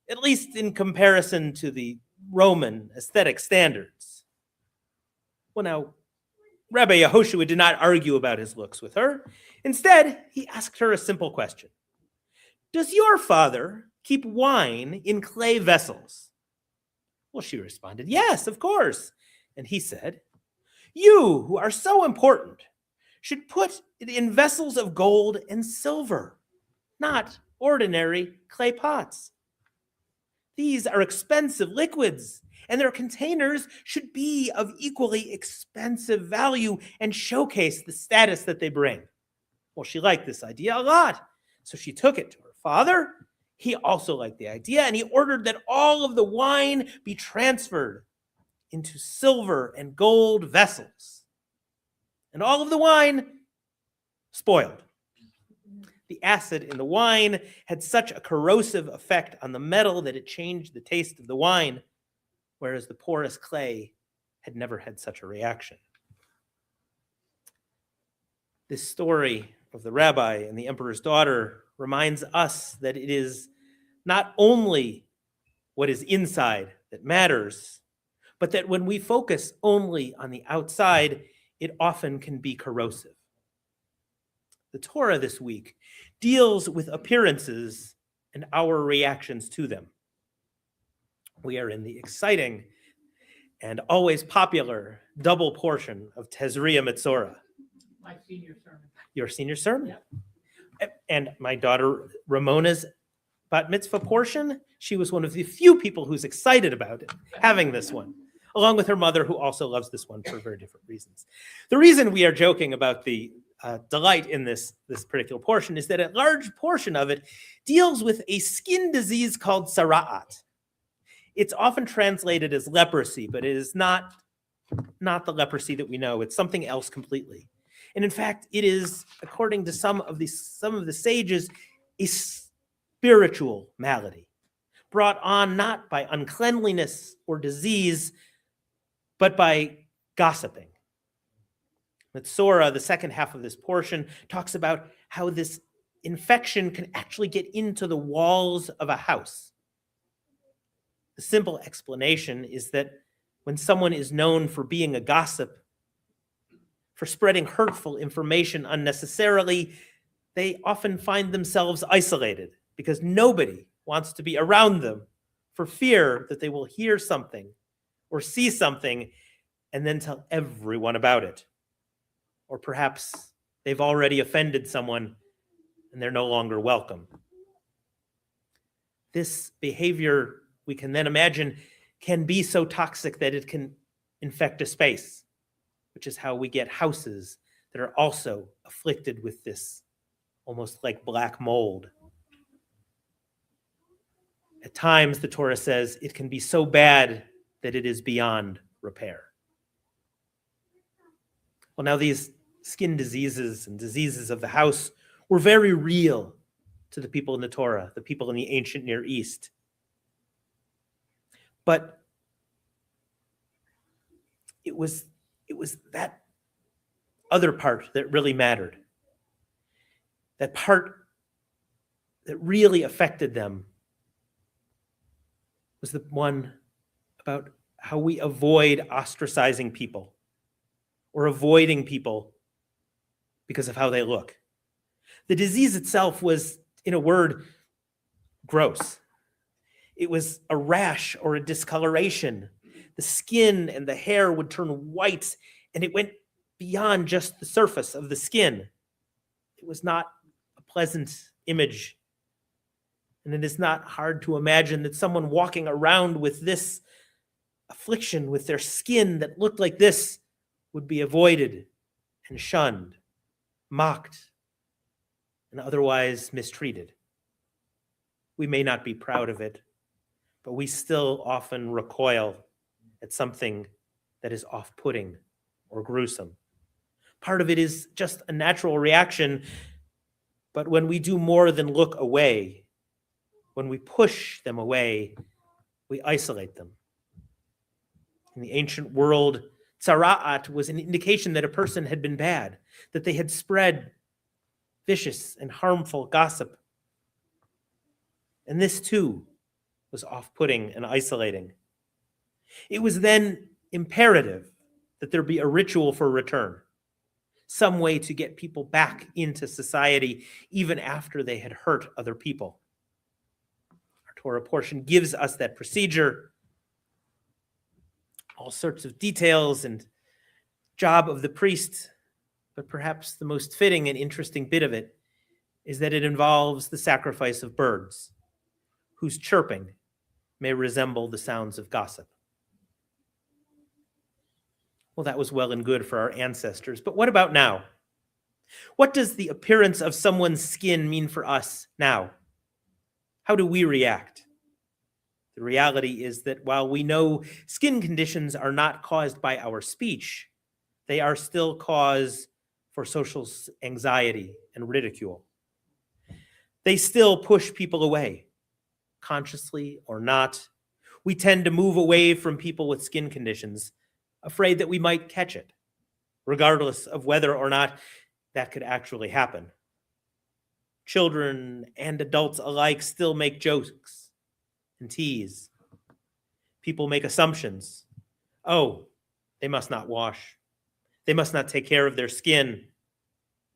at least in comparison to the Roman aesthetic standards. Well, now, Rabbi Yehoshua did not argue about his looks with her. Instead, he asked her a simple question. "Does your father keep wine in clay vessels?" Well, she responded, "Yes, of course." And he said, "You, who are so important, should put it in vessels of gold and silver, not ordinary clay pots. These are expensive liquids, and their containers should be of equally expensive value and showcase the status that they bring." Well, she liked this idea a lot, so she took it to her father. He also liked the idea, and he ordered that all of the wine be transferred into silver and gold vessels. And all of the wine spoiled. The acid in the wine had such a corrosive effect on the metal that it changed the taste of the wine, whereas the porous clay had never had such a reaction. This story of the rabbi and the emperor's daughter reminds us that it is not only what is inside that matters, but that when we focus only on the outside, it often can be corrosive. The Torah this week deals with appearances and our reactions to them. We are in the exciting and always popular double portion of Tezria Metzora. My senior sermon. Your senior sermon. And my daughter Ramona's bat mitzvah portion, she was one of the few people who's excited about it, having this one, along with her mother, who also loves this one for very different reasons. The reason we are joking about the delight in this particular portion is that a large portion of it deals with a skin disease called sara'at. It's often translated as leprosy, but it is not the leprosy that we know. It's something else completely. And in fact, it is, according to some of the sages, a spiritual malady. brought on not by uncleanliness or disease, but by gossiping. The Tzorah, the second half of this portion, talks about how this infection can actually get into the walls of a house. The simple explanation is that when someone is known for being a gossip, for spreading hurtful information unnecessarily, they often find themselves isolated because nobody wants to be around them for fear that they will hear something or see something and then tell everyone about it. Or perhaps they've already offended someone and they're no longer welcome. This behavior, we can then imagine, can be so toxic that it can infect a space, which is how we get houses that are also afflicted with this, almost like black mold. At times, the Torah says, it can be so bad that it is beyond repair. Well, now these skin diseases and diseases of the house were very real to the people in the Torah, the people in the ancient Near East. But it was that other part that really mattered. That part that really affected them was the one about how we avoid ostracizing people or avoiding people because of how they look. The disease itself was, in a word, gross. It was a rash or a discoloration. The skin and the hair would turn white, and it went beyond just the surface of the skin. It was not a pleasant image. And it is not hard to imagine that someone walking around with this affliction, with their skin that looked like this, would be avoided and shunned, mocked, and otherwise mistreated. We may not be proud of it, but we still often recoil at something that is off-putting or gruesome. Part of it is just a natural reaction, but when we do more than look away, when we push them away, we isolate them. In the ancient world, tzara'at was an indication that a person had been bad, that they had spread vicious and harmful gossip. And this too was off-putting and isolating. It was then imperative that there be a ritual for return, some way to get people back into society even after they had hurt other people. Our Torah portion gives us that procedure, all sorts of details and job of the priest, but perhaps the most fitting and interesting bit of it is that it involves the sacrifice of birds, whose chirping may resemble the sounds of gossip. Well, that was well and good for our ancestors, but what about now? What does the appearance of someone's skin mean for us now? How do we react? The reality is that while we know skin conditions are not caused by our speech, they are still cause for social anxiety and ridicule. They still push people away, consciously or not. We tend to move away from people with skin conditions, afraid that we might catch it, regardless of whether or not that could actually happen. Children and adults alike still make jokes and tease. People make assumptions. Oh, they must not wash. They must not take care of their skin.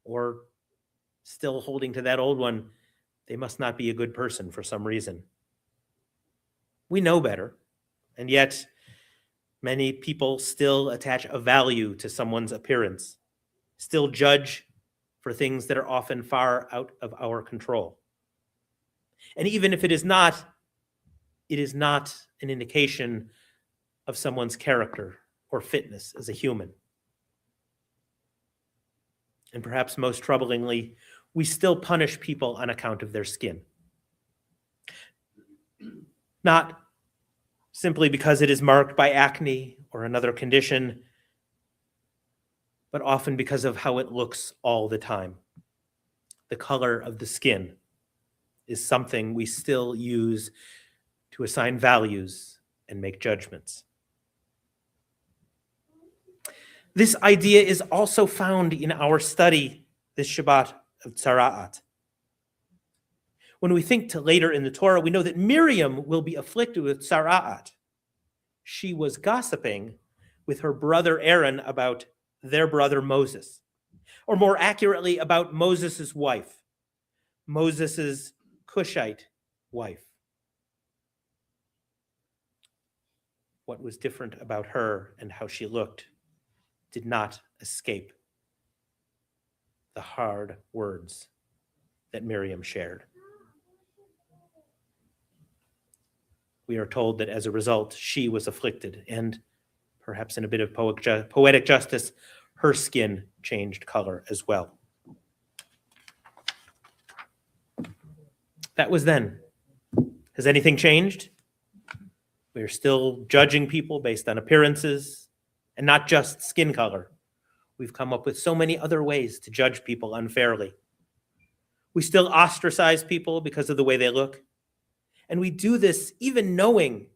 Or, still holding to that old one, they must not be a good person for some reason. We know better, and yet many people still attach a value to someone's appearance, still judge for things that are often far out of our control. And even if it is not an indication of someone's character or fitness as a human. And perhaps most troublingly, we still punish people on account of their skin. Not simply because it is marked by acne or another condition, but often because of how it looks all the time. The color of the skin is something we still use to assign values and make judgments. This idea is also found in our study this Shabbat of Tzara'at. When we think to later in the Torah, we know that Miriam will be afflicted with Tzara'at. She was gossiping with her brother Aaron about their brother Moses, or more accurately, about Moses' wife, Moses' Cushite wife. What was different about her and how she looked did not escape the hard words that Miriam shared. We are told that as a result, she was afflicted, and perhaps in a bit of poetic justice, her skin changed color as well. That was then. Has anything changed? We are still judging people based on appearances and not just skin color. We've come up with so many other ways to judge people unfairly. We still ostracize people because of the way they look. And we do this even knowing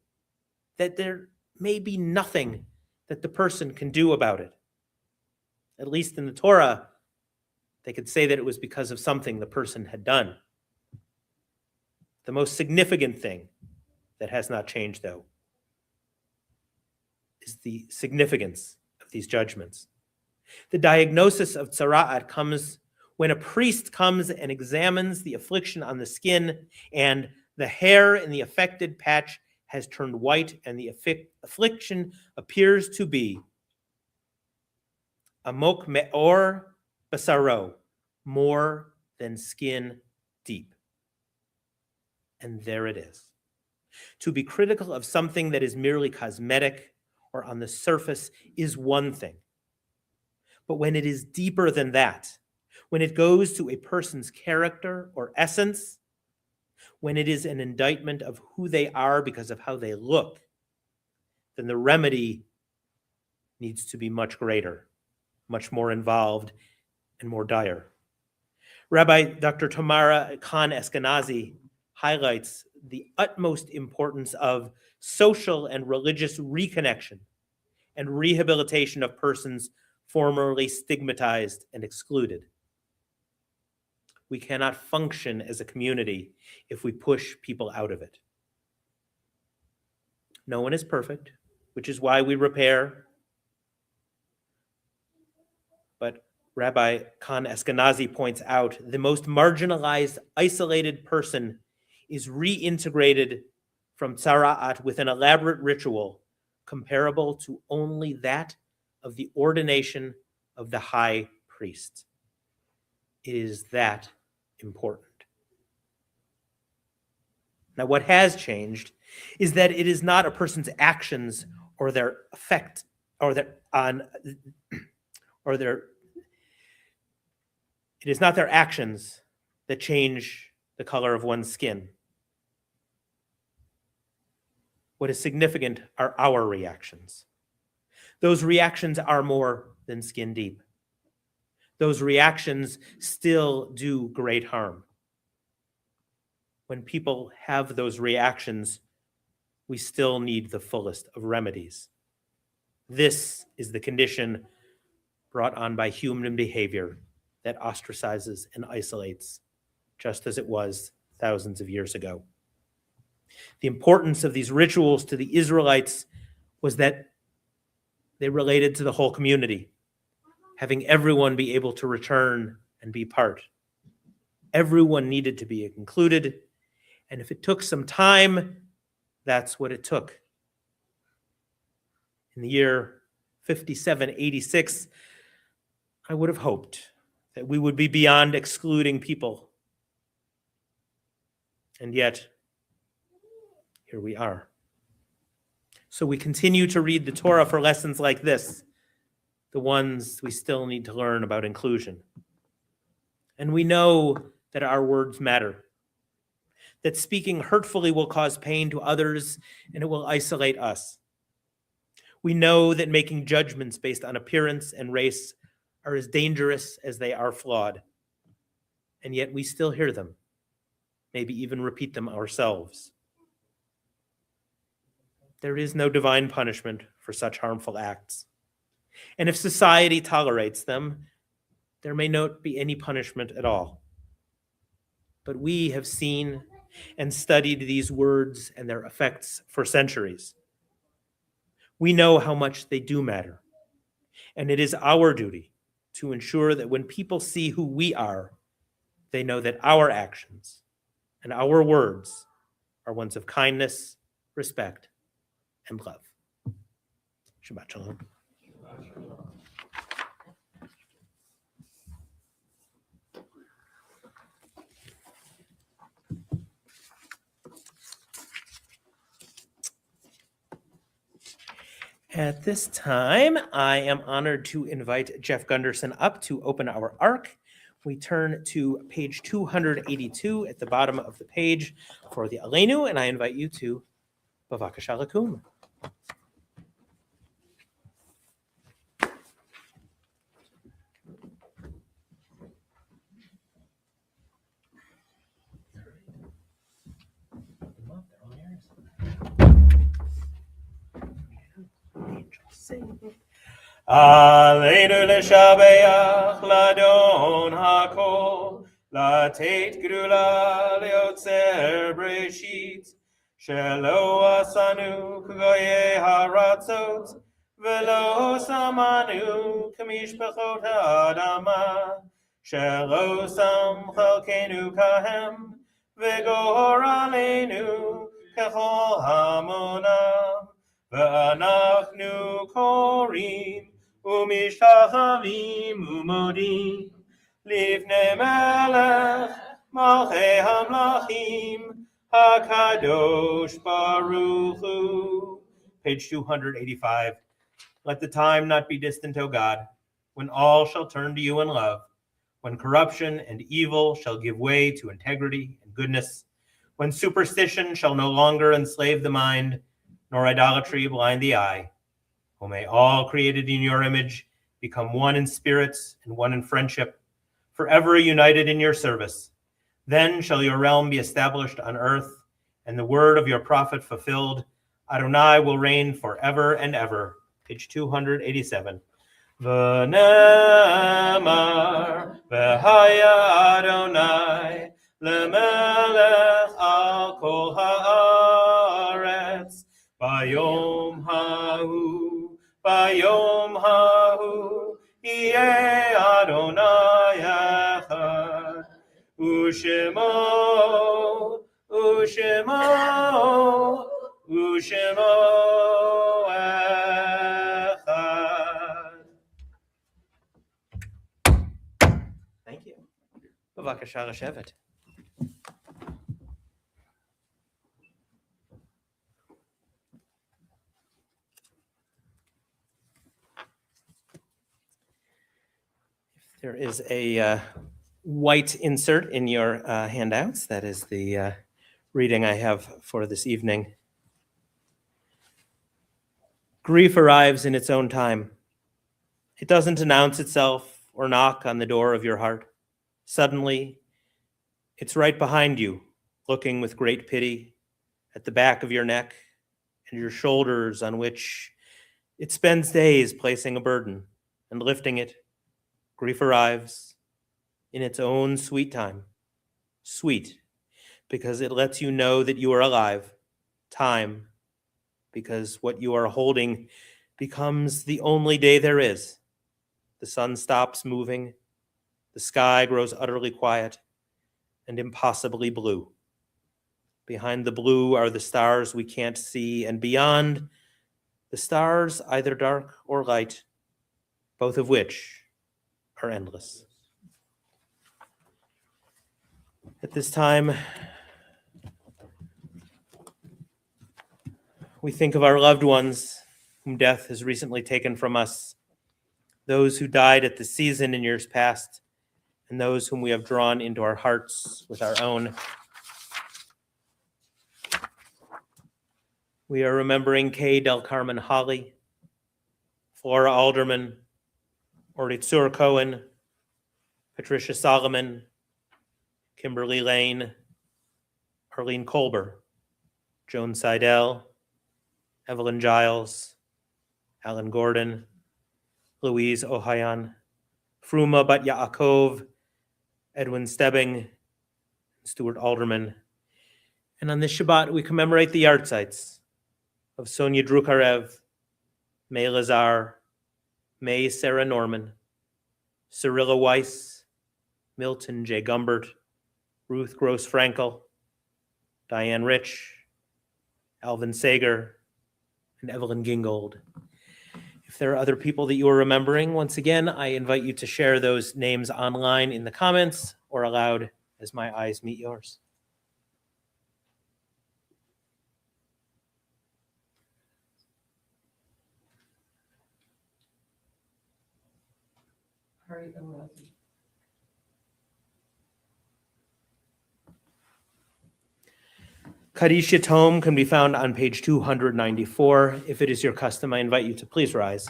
that there may be nothing that the person can do about it. At least in the Torah, they could say that it was because of something the person had done. The most significant thing that has not changed, though, is the significance of these judgments. The diagnosis of tzara'at comes when a priest comes and examines the affliction on the skin, and the hair in the affected patch has turned white, and the affliction appears to be amok me'or basaro, more than skin deep. And there it is. To be critical of something that is merely cosmetic or on the surface is one thing. But when it is deeper than that, when it goes to a person's character or essence, when it is an indictment of who they are because of how they look, then the remedy needs to be much greater, much more involved, and more dire. Rabbi Dr. Tamara Khan Eskenazi highlights the utmost importance of social and religious reconnection and rehabilitation of persons formerly stigmatized and excluded. We cannot function as a community if we push people out of it. No one is perfect, which is why we repair. But Rabbi Khan Eskenazi points out the most marginalized, isolated person is reintegrated from tzara'at with an elaborate ritual comparable to only that of the ordination of the high priest. It is that important. Now, what has changed is that it is not a person's actions or their effect it is not their actions that change the color of one's skin. What is significant are our reactions. Those reactions are more than skin deep. Those reactions still do great harm. When people have those reactions, we still need the fullest of remedies. This is the condition brought on by human behavior that ostracizes and isolates, just as it was thousands of years ago. The importance of these rituals to the Israelites was that they related to the whole community, having everyone be able to return and be part. Everyone needed to be included, and if it took some time, that's what it took. In the year 5786, I would have hoped that we would be beyond excluding people. And yet, here we are. So we continue to read the Torah for lessons like this, the ones we still need to learn about inclusion. And we know that our words matter, that speaking hurtfully will cause pain to others and it will isolate us. We know that making judgments based on appearance and race are as dangerous as they are flawed, and yet we still hear them, maybe even repeat them ourselves. There is no divine punishment for such harmful acts. And if society tolerates them, there may not be any punishment at all. But we have seen and studied these words and their effects for centuries. We know how much they do matter. And it is our duty to ensure that when people see who we are, they know that our actions and our words are ones of kindness, respect, and love. Shabbat Shalom. At this time, I am honored to invite Jeff Gunderson up to open our ark. We turn to page 282 at the bottom of the page for the Aleinu, and I invite you to Bavakasha Lakum. Aleinu l'shabeach ladon hakol, latet grula leotzer breshit, shelo asanu k'goyei haratzot, velo samanu k'mishpachot ha'adama, shelo sam chalkenu kahem, v'gor aleinu k'chol hamonam, v'anachnu korim, ומשתחווים ומודים לפני מלך מלכי המלכים הקדוש ברוך הוא. Page 285. Let the time not be distant, O God, when all shall turn to you in love, when corruption and evil shall give way to integrity and goodness, when superstition shall no longer enslave the mind, nor idolatry blind the eye. O may all created in your image become one in spirits and one in friendship, forever united in your service. Then shall your realm be established on earth, and the word of your prophet fulfilled. Adonai will reign forever and ever. Page 287. V'nemar v'haya Adonai lemelech al kol haaretz bayom ha'u. Bayom ha'u yeh Adonai echad, u'shemo echad. Thank you. Bavakasha Rashevet. There is a white insert in your handouts. That is the reading I have for this evening. Grief arrives in its own time. It doesn't announce itself or knock on the door of your heart. Suddenly, it's right behind you, looking with great pity at the back of your neck and your shoulders, on which it spends days placing a burden and lifting it. Grief arrives in its own sweet time. Sweet, because it lets you know that you are alive. Time, because what you are holding becomes the only day there is. The sun stops moving. The sky grows utterly quiet and impossibly blue. Behind the blue are the stars we can't see, and beyond the stars, either dark or light, both of which are endless. At this time, we think of our loved ones whom death has recently taken from us, those who died at the season in years past, and those whom we have drawn into our hearts with our own. We are remembering Kay Del Carmen Holly, Flora Alderman, Oritzur Cohen, Patricia Solomon, Kimberly Lane, Arlene Colber, Joan Seidel, Evelyn Giles, Alan Gordon, Louise Ohayan, Fruma Bat Yaakov, Edwin Stebbing, Stuart Alderman. And on this Shabbat, we commemorate the yardzites of Sonia Drukarev, May Lazar, May Sarah Norman, Cyrilla Weiss, Milton J. Gumbert, Ruth Gross Frankel, Diane Rich, Alvin Sager, and Evelyn Gingold. If there are other people that you are remembering, once again, I invite you to share those names online in the comments or aloud as my eyes meet yours. Harry O'Reilly. Kaddish Yatom can be found on page 294. If it is your custom, I invite you to please rise.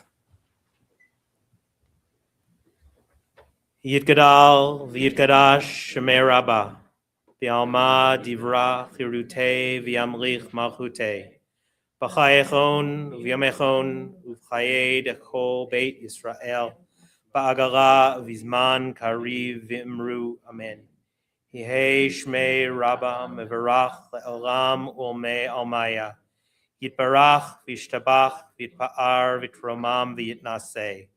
Yitgadal v'yitgadash Shemei Rabbah v'alma divra chirute v'yamlich malchute b'chayechon v'yamechon u'v'chaye dechol Beit Yisrael ba'agala v'zman kariv v'imru amen. Yehei Shmei Rabbah mevarach le'olam ulmei almaya yitbarach v'yishtabach v'yitpa'ar v'yitromam v'yitnaseh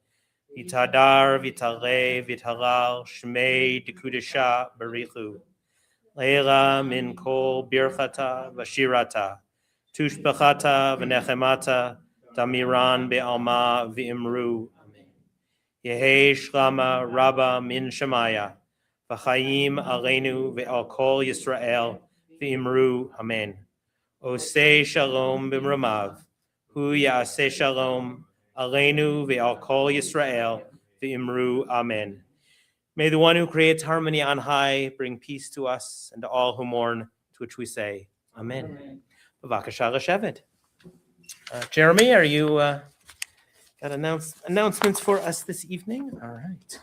Vitadar, Vitale, Vitalal, Shmei, Dekudesha, Barichu, Leila, Min Kol, Birchata, Vashirata, Tushbachata, Venechemata, Damiran, Be'alma, V'imru, Amen. Yehei Shlama, Rabba, Min Shemaya, V'chaim, Aleinu, Ve'al Kol Yisrael, V'imru, Amen. Osei Shalom, Bimramav, Hu Ya'aseh Shalom, Aleinu ve'al kol Yisrael ve'imru amen. May the one who creates harmony on high bring peace to us and to all who mourn, to which we say amen. B'vakasha l'shevet. Jeremy, are you got announcements for us this evening? All right.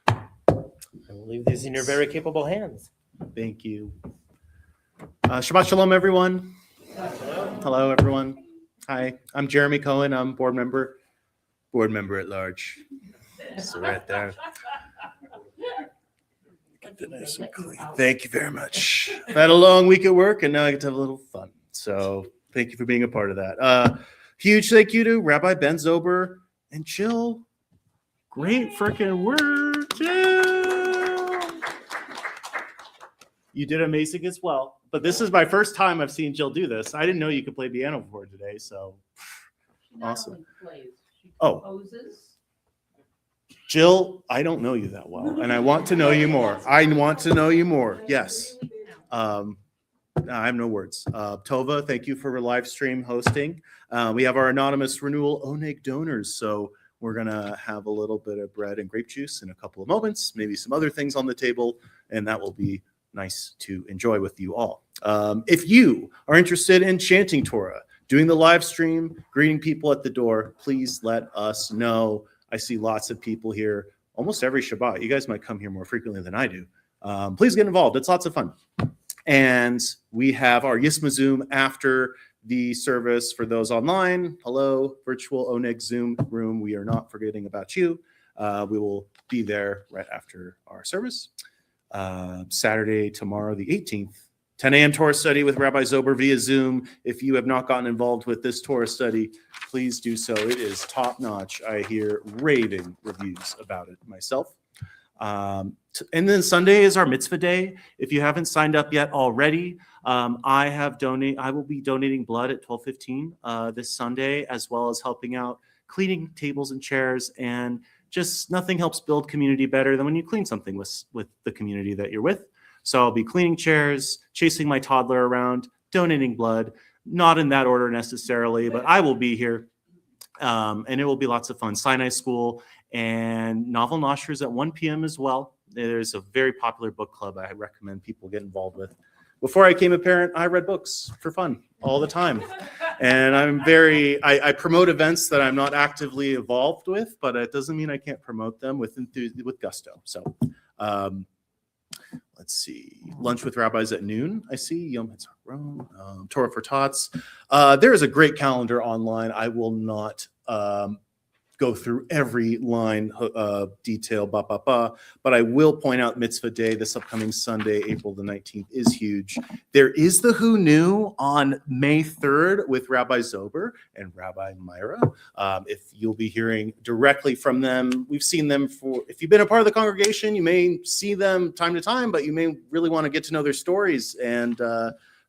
I will leave these in your very capable hands. Thank you. Shabbat Shalom, everyone. Hello, everyone. Hi, I'm Jeremy Cohen. I'm board member at large. So right there. Get that nice and clean. Thank you very much. I've had a long week at work, and now I get to have a little fun. So thank you for being a part of that. Huge thank you to Rabbi Ben Zober and Jill. Great freaking work, Jill. You did amazing as well. But this is my first time I've seen Jill do this. I didn't know you could play piano before today, so She not awesome. only plays, she Oh. composes. Jill, I don't know you that well, and I want to know you more. I want to know you more. Yes. I have no words. Tova, thank you for live stream hosting. We have our anonymous renewal Oneg donors, so we're gonna have a little bit of bread and grape juice in a couple of moments, maybe some other things on the table, and that will be nice to enjoy with you all. If you are interested in chanting Torah, doing the live stream, greeting people at the door, please let us know. I see lots of people here almost every Shabbat. You guys might come here more frequently than I do. Please get involved. It's lots of fun. And we have our Yisma Zoom after the service for those online. Hello, virtual Oneg Zoom room. We are not forgetting about you. We will be there right after our service. Saturday, tomorrow, the 18th, 10 a.m. Torah study with Rabbi Zober via Zoom. If you have not gotten involved with this Torah study, please do so. It is top notch. I hear raving reviews about it myself. And then Sunday is our mitzvah day. If you haven't signed up yet already, I will be donating blood at 12:15 this Sunday, as well as helping out cleaning tables and chairs. And just nothing helps build community better than when you clean something with the community that you're with. So I'll be cleaning chairs, chasing my toddler around, donating blood, not in that order necessarily, but I will be here. And it will be lots of fun. Sinai School and Novel Noshers at 1 p.m. as well. There's a very popular book club I recommend people get involved with. Before I became a parent, I read books for fun all the time. And I promote events that I'm not actively involved with, but it doesn't mean I can't promote them with gusto. So let's let's see, lunch with rabbis at noon. I see Yom Hatzar, Torah for Tots. There is a great calendar online. I will not go through every line detail, but I will point out Mitzvah Day this upcoming Sunday, April the 19th, is huge. There is the Who Knew on May 3rd with Rabbi Zober and Rabbi Myra. If you'll be hearing directly from them, we've seen them if you've been a part of the congregation, you may see them time to time, but you may really want to get to know their stories and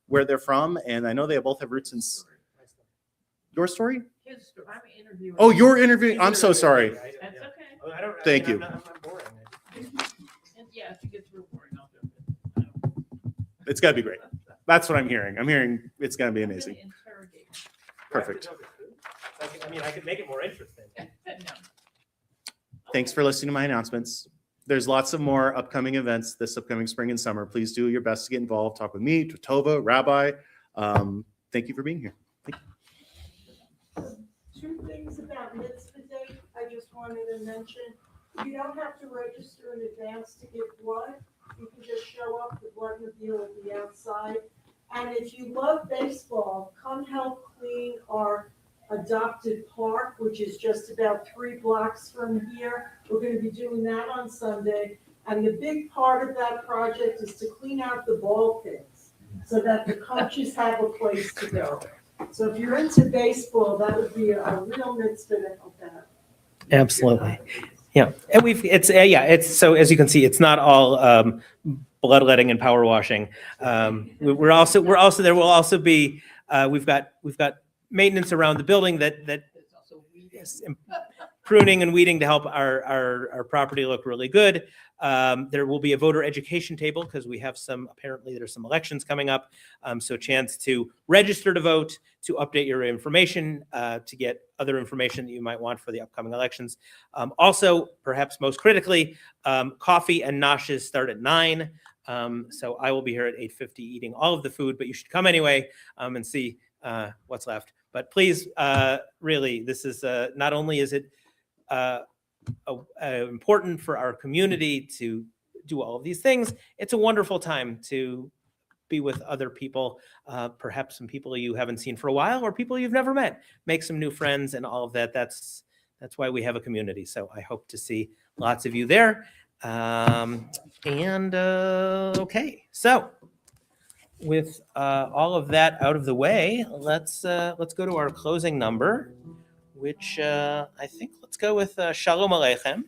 where they're from. And I know they both have roots in your story. His story. I'm interviewing. Oh, you're interviewing. I'm so sorry. That's okay. I don't. Thank I'm you. not- I'm not boring. And yeah, if you get through boring, I'll do it. It's got to be great. That's what I'm hearing. I'm hearing it's going to be amazing. Interrogate. Perfect. I mean, I could make it more interesting. No. Thanks for listening to my announcements. There's lots of more upcoming events this upcoming spring and summer. Please do your best to get involved. Talk with me, Tova, Rabbi. Thank you for being here. Two things about Mitzvah Day I just wanted to mention. You don't have to register in advance to give blood. You can just show up, the blood mobile will be outside. And if you love baseball, come help clean our adopted park, which is just about 3 blocks from here. We're going to be doing that on Sunday. And the big part of that project is to clean out the ball pits so that the coaches have a place to go. So if you're into baseball, that would be a real mitzvah to help out. Absolutely. Yeah. And it's so as you can see, it's not all bloodletting and power washing. We're also there will also be we've got maintenance around the building that There's also weeding. is pruning and weeding to help our property look really good. There will be a voter education table because we have apparently there's some elections coming up. So a chance to register to vote, to update your information, to get other information that you might want for the upcoming elections. Also, perhaps most critically, coffee and noshes start at 9. So I will be here at 8:50 eating all of the food, but you should come anyway and see what's left. But please, really, this is not only is it important for our community to do all of these things, it's a wonderful time to be with other people, perhaps some people you haven't seen for a while or people you've never met, make some new friends and all of that. That's why we have a community. So I hope to see lots of you there. Okay, so with all of that out of the way, let's go to our closing number, which I think let's go with Shalom Aleichem.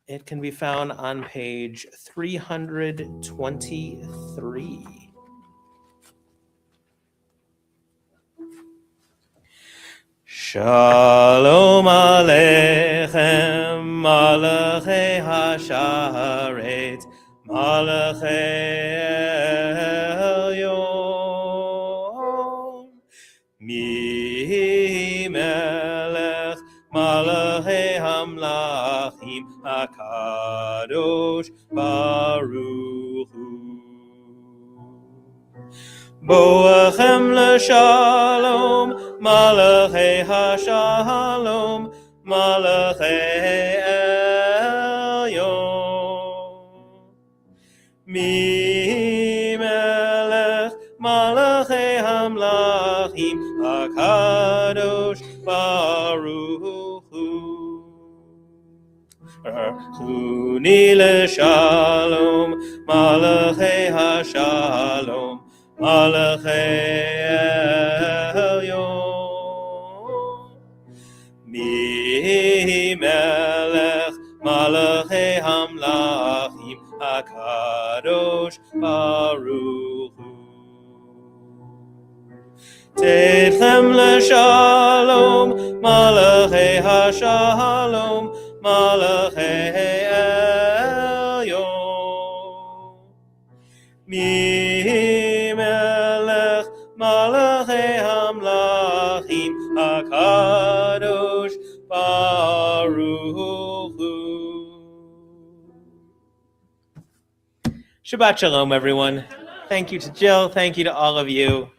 It can be found on page 323. Shalom Aleichem, Malachei HaSharetz, Malachei Elyon, Mi Melech, Malachei Hamlachim, HaKadosh Baruch Hu. Boachem l'shalom, Malachei HaShalom, Malachei Elyon. Mi Melech, Malachei Hamlachim, HaKadosh Baruch Hu. Chuni l'shalom, Malachei HaShalom, Malachei Elyon. Mi Melech, Malachei Hamlachim, HaKadosh Baruch Hu. Teitchem l'shalom, Malachei HaShalom, Malachei Elyon. Mi Melech, Malachei Hamlachim, HaKadosh Baruch Hu. Shabbat Shalom, everyone. Thank you to Jill. Thank you to all of you.